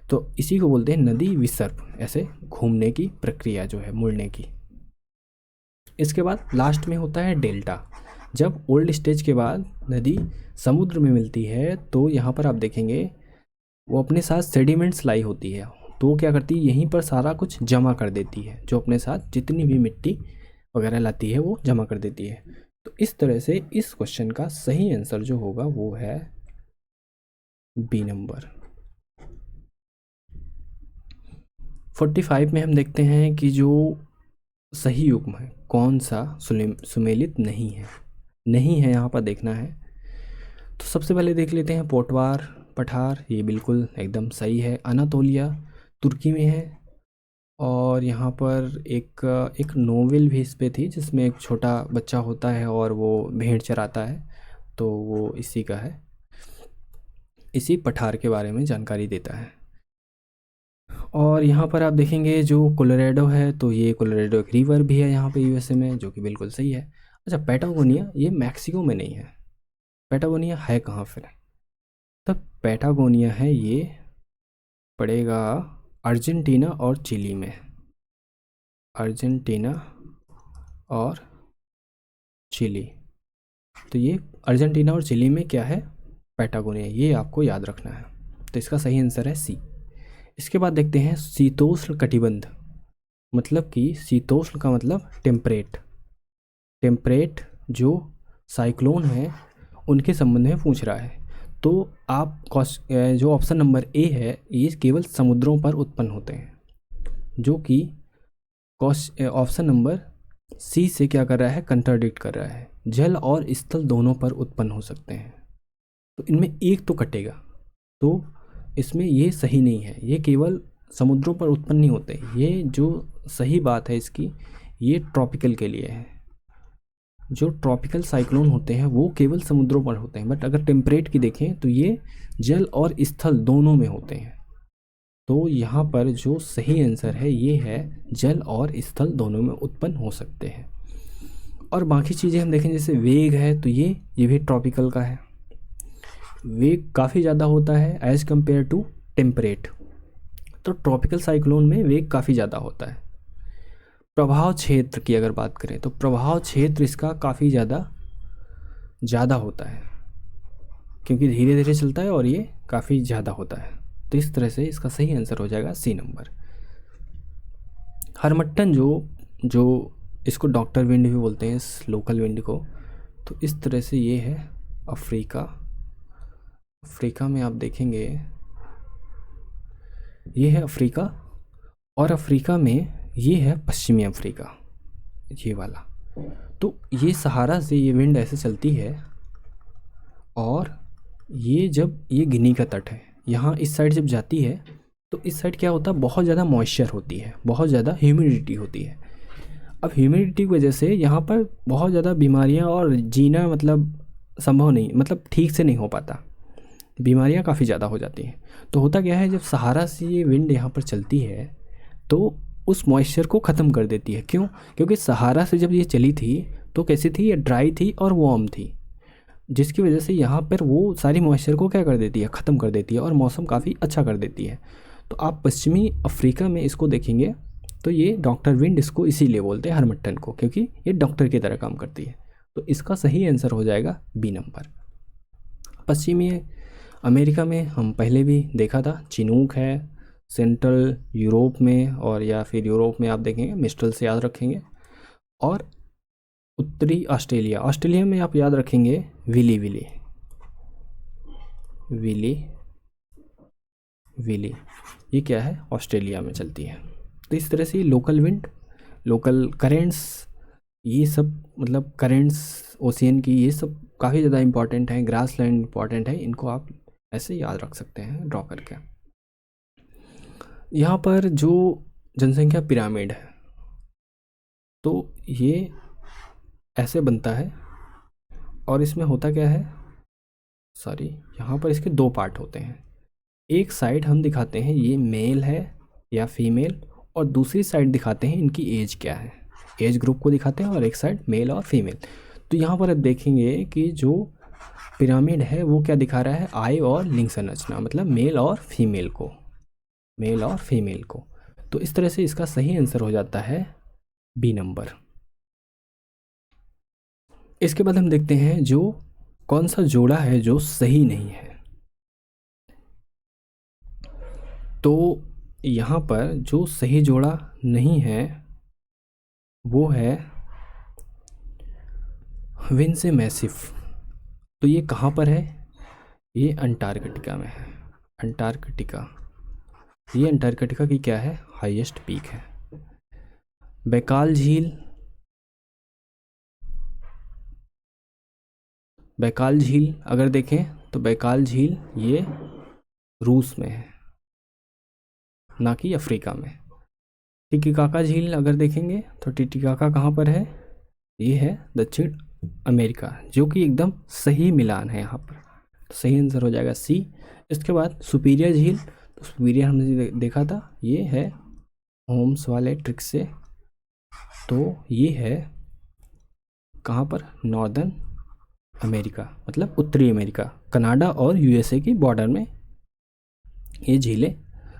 S1: तो इसी को बोलते हैं नदी विसर्प, ऐसे घूमने की प्रक्रिया जो है, मुड़ने की। इसके बाद लास्ट में होता है डेल्टा। जब ओल्ड स्टेज के बाद नदी समुद्र में मिलती है, तो यहाँ पर आप देखेंगे वो अपने साथ सेडिमेंट्स लाई होती है, तो वो क्या करती है, यहीं पर सारा कुछ जमा कर देती है, जो अपने साथ जितनी भी मिट्टी वगैरह लाती है वो जमा कर देती है। तो इस तरह से इस क्वेश्चन का सही आंसर जो होगा वो है बी नंबर। 45 में हम देखते हैं कि जो सही युग्म है कौन सा सुमेलित नहीं है यहाँ पर देखना है। तो सबसे पहले देख लेते हैं पोटवार पठार, ये बिल्कुल एकदम सही है। अनातोलिया तुर्की में है, और यहाँ पर एक नोवेल भी इस पे थी जिसमें एक छोटा बच्चा होता है और वो भेड़ चराता है, तो वो इसी का है, इसी पठार के बारे में जानकारी देता है। और यहाँ पर आप देखेंगे जो कोलोराडो है, तो ये कोलोराडो एक रिवर भी है यहाँ पे यूएसए में, जो कि बिल्कुल सही है। अच्छा, पैटागोनिया ये मैक्सिको में नहीं है, पैटागोनिया है कहाँ फिर, तब पैटागोनिया है ये पड़ेगा अर्जेंटीना और चिली में, अर्जेंटीना और चिली। तो ये अर्जेंटीना और चिली में क्या है, पैटागोनिया, ये आपको याद रखना है। तो इसका सही आंसर है सी। इसके बाद देखते हैं शीतोष्ण कटिबंध, मतलब कि शीतोष्ण का मतलब टेम्परेट जो साइक्लोन है उनके संबंध में पूछ रहा है। तो आप जो ऑप्शन नंबर ए है, ये केवल समुद्रों पर उत्पन्न होते हैं, जो कि ऑप्शन नंबर सी से क्या कर रहा है, कंट्राडिक्ट कर रहा है। जल और स्थल दोनों पर उत्पन्न हो सकते हैं, तो इनमें एक तो कटेगा, तो इसमें ये सही नहीं है, ये केवल समुद्रों पर उत्पन्न नहीं होते। ये जो सही बात है इसकी, ये ट्रॉपिकल के लिए है। जो ट्रॉपिकल साइक्लोन होते हैं वो केवल समुद्रों पर होते हैं, बट अगर टेम्परेट की देखें तो ये जल और स्थल दोनों में होते हैं। तो यहाँ पर जो सही आंसर है ये है जल और स्थल दोनों में उत्पन्न हो सकते हैं। और बाकी चीज़ें हम देखें जैसे वेग है, तो ये भी ट्रॉपिकल का है, वेग काफ़ी ज़्यादा होता है एज़ कम्पेयर टू टेम्परेट, तो ट्रॉपिकल साइक्लोन में वेग काफ़ी ज़्यादा होता है। प्रभाव क्षेत्र की अगर बात करें तो प्रभाव क्षेत्र इसका काफ़ी ज़्यादा होता है, क्योंकि धीरे धीरे चलता है और ये काफ़ी ज़्यादा होता है। तो इस तरह से इसका सही आंसर हो जाएगा सी नंबर। हरमट्टन जो इसको डॉक्टर विंड भी बोलते हैं, इस लोकल विंड को, तो इस तरह से ये है अफ्रीका में आप देखेंगे ये है अफ्रीका, और अफ्रीका में ये है पश्चिमी अफ्रीका, ये वाला। तो ये सहारा से ये विंड ऐसे चलती है, और ये जब ये गिनी का तट है, यहाँ इस साइड जब जाती है तो इस साइड क्या होता है, बहुत ज़्यादा मॉइस्चर होती है, बहुत ज़्यादा ह्यूमिडिटी होती है। अब ह्यूमिडिटी की वजह से यहाँ पर बहुत ज़्यादा बीमारियाँ और जीना मतलब संभव नहीं, मतलब ठीक से नहीं हो पाता। बीमारियाँ काफ़ी ज़्यादा हो जाती हैं। तो होता क्या है, जब सहारा से ये विंड यहाँ पर चलती है तो उस मॉइस्चर को ख़त्म कर देती है। क्यों? क्योंकि सहारा से जब ये चली थी तो कैसी थी, ये ड्राई थी और वार्म थी, जिसकी वजह से यहाँ पर वो सारी मॉइस्चर को क्या कर देती है, ख़त्म कर देती है और मौसम काफ़ी अच्छा कर देती है। तो आप पश्चिमी अफ्रीका में इसको देखेंगे तो ये डॉक्टर विंड इसको इसीलिए बोलते हैं हरमट्टन को, क्योंकि ये डॉक्टर की तरह काम करती है। तो इसका सही आंसर हो जाएगा बी नंबर। पश्चिमी अमेरिका में हम पहले भी देखा था, चिनूक है। सेंट्रल यूरोप में और या फिर यूरोप में आप देखेंगे मिस्ट्रल से याद रखेंगे। और उत्तरी ऑस्ट्रेलिया, ऑस्ट्रेलिया में आप याद रखेंगे विली विली विली विली, ये क्या है, ऑस्ट्रेलिया में चलती है। तो इस तरह से लोकल विंड, लोकल करेंट्स, ये सब मतलब करेंट्स ओशियन की, ये सब काफ़ी ज़्यादा इंपॉर्टेंट है। ग्रास लैंड इंपॉर्टेंट है, इनको आप ऐसे याद रख सकते हैं ड्रॉ करके। यहाँ पर जो जनसंख्या पिरामिड है तो ये ऐसे बनता है और इसमें होता क्या है, सॉरी, यहाँ पर इसके दो पार्ट होते हैं। एक साइड हम दिखाते हैं ये मेल है या फीमेल, और दूसरी साइड दिखाते हैं इनकी एज क्या है, एज ग्रुप को दिखाते हैं, और एक साइड मेल और फीमेल। तो यहाँ पर आप देखेंगे कि जो पिरामिड है वो क्या दिखा रहा है, आई और लिंग संरचना, मतलब मेल और फीमेल को, मेल और फीमेल को। तो इस तरह से इसका सही आंसर हो जाता है बी नंबर। इसके बाद हम देखते हैं जो कौन सा जोड़ा है जो सही नहीं है। तो यहाँ पर जो सही जोड़ा नहीं है वो है विंसे मैसिफ। तो ये कहाँ पर है, ये अंटार्कटिका में है। अंटार्कटिका, ये अंटार्कटिका की क्या है, हाईएस्ट पीक है। बैकाल झील, बैकाल झील अगर देखें तो बैकाल झील ये रूस में है, ना कि अफ्रीका में। टिटिकाका झील अगर देखेंगे तो टिटिकाका कहाँ पर है, ये है दक्षिण अमेरिका, जो कि एकदम सही मिलान है यहाँ पर। तो सही आंसर हो जाएगा सी। इसके बाद सुपीरियर झील, तो सुपीरियर हमने देखा था, ये है होम्स वाले ट्रिक से, तो ये है कहाँ पर, नॉर्दर्न अमेरिका, मतलब उत्तरी अमेरिका, कनाडा और यूएसए की बॉर्डर में ये झीलें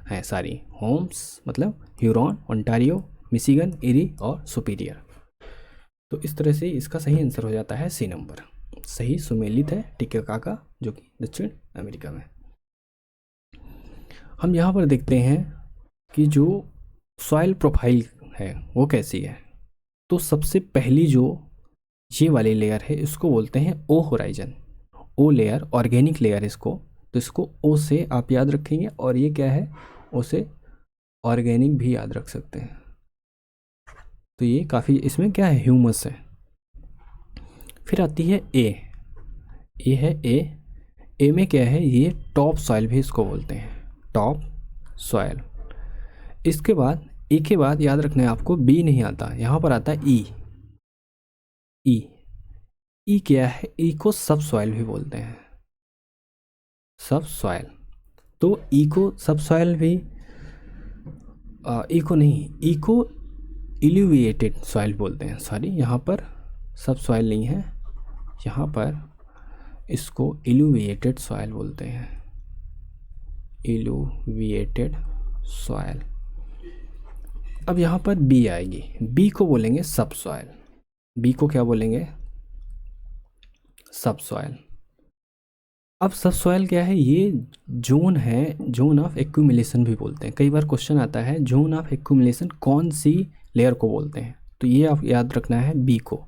S1: हैं सारी। होम्स मतलब ह्यूरॉन, ओंटारियो, मिशिगन, एरी और सुपीरियर। तो इस तरह से इसका सही आंसर हो जाता है सी नंबर। सही सुमेलित है टिटिकाका, जो कि दक्षिण अमेरिका में। हम यहाँ पर देखते हैं कि जो सॉइल प्रोफाइल है वो कैसी है। तो सबसे पहली जो ये वाली लेयर है इसको बोलते हैं ओ होराइजन, ओ लेयर, ऑर्गेनिक लेयर इसको। तो इसको ओ से आप याद रखेंगे, और ये क्या है, ओ से ऑर्गेनिक भी याद रख सकते हैं। तो ये काफ़ी, इसमें क्या है, ह्यूमस है। फिर आती है ए, ये है ए। ए में क्या है, ये टॉप सॉइल भी इसको बोलते हैं, टॉप सॉइल। इसके बाद ए के बाद याद रखना है आपको, बी नहीं आता, यहाँ पर आता है ई। ई, ई क्या है, ई को सब सॉइल भी बोलते हैं, सब सॉइल। तो ई को सब सॉइल भी, ई को नहीं, ई को इल्यूविएटेड सॉइल बोलते हैं। सॉरी, यहाँ पर सब सॉइल नहीं है, यहाँ पर इसको इल्यूविएटेड सॉइल बोलते हैं, इल्यूविएटेड सॉइल। अब यहाँ पर बी आएगी, बी को बोलेंगे सब सॉइल। बी को क्या बोलेंगे, सब सॉइल। अब सब सॉइल क्या है, ये जोन है, जोन ऑफ एक्यूमुलेशन भी बोलते हैं। कई बार क्वेश्चन आता है जोन ऑफ एक्यूमुलेशन कौन सी लेयर को बोलते हैं, तो ये आप याद रखना है बी को,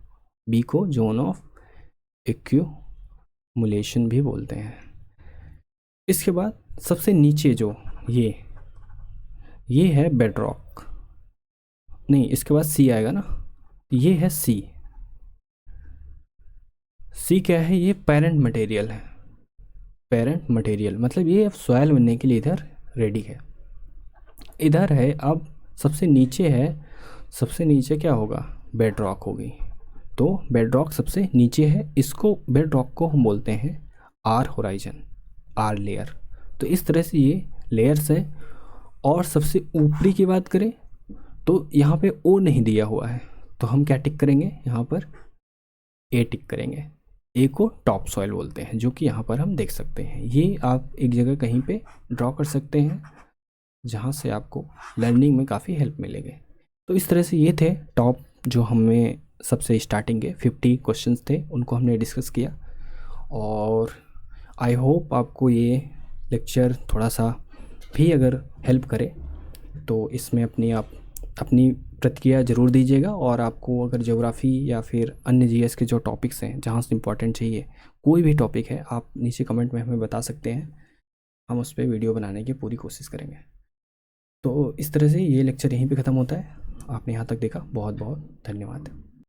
S1: बी को जोन ऑफ एक्यूमुलेशन भी बोलते हैं। इसके बाद सबसे नीचे जो ये है बेडरॉक, नहीं इसके बाद सी आएगा ना, ये है सी। सी क्या है, ये पेरेंट मटेरियल है, पेरेंट मटेरियल मतलब ये अब सॉयल बनने के लिए इधर रेडी है, इधर है। अब सबसे नीचे है, सबसे नीचे क्या होगा, बेड रॉक होगी। तो बेड रॉक सबसे नीचे है, इसको बेड रॉक को हम बोलते हैं आर होराइजन, आर लेयर। तो इस तरह से ये लेयर्स हैं। और सबसे ऊपरी की बात करें तो यहाँ पे ओ नहीं दिया हुआ है, तो हम क्या टिक करेंगे, यहाँ पर ए टिक करेंगे। ए को टॉप सॉइल बोलते हैं, जो कि यहाँ पर हम देख सकते हैं। ये आप एक जगह कहीं पे ड्रॉ कर सकते हैं जहाँ से आपको लर्निंग में काफ़ी हेल्प मिलेगी। तो इस तरह से ये थे टॉप, जो हमें सबसे स्टार्टिंग के 50 क्वेश्चंस थे, उनको हमने डिस्कस किया। और आई होप आपको ये लेक्चर थोड़ा सा भी अगर हेल्प करे तो इसमें अपनी प्रतिक्रिया ज़रूर दीजिएगा। और आपको अगर ज्योग्राफी या फिर अन्य जीएस के जो टॉपिक्स हैं जहाँ से इम्पोर्टेंट चाहिए, कोई भी टॉपिक है, आप नीचे कमेंट में हमें बता सकते हैं, हम उस पर वीडियो बनाने की पूरी कोशिश करेंगे। तो इस तरह से ये लेक्चर यहीं पे ख़त्म होता है। आपने यहाँ तक देखा, बहुत बहुत धन्यवाद।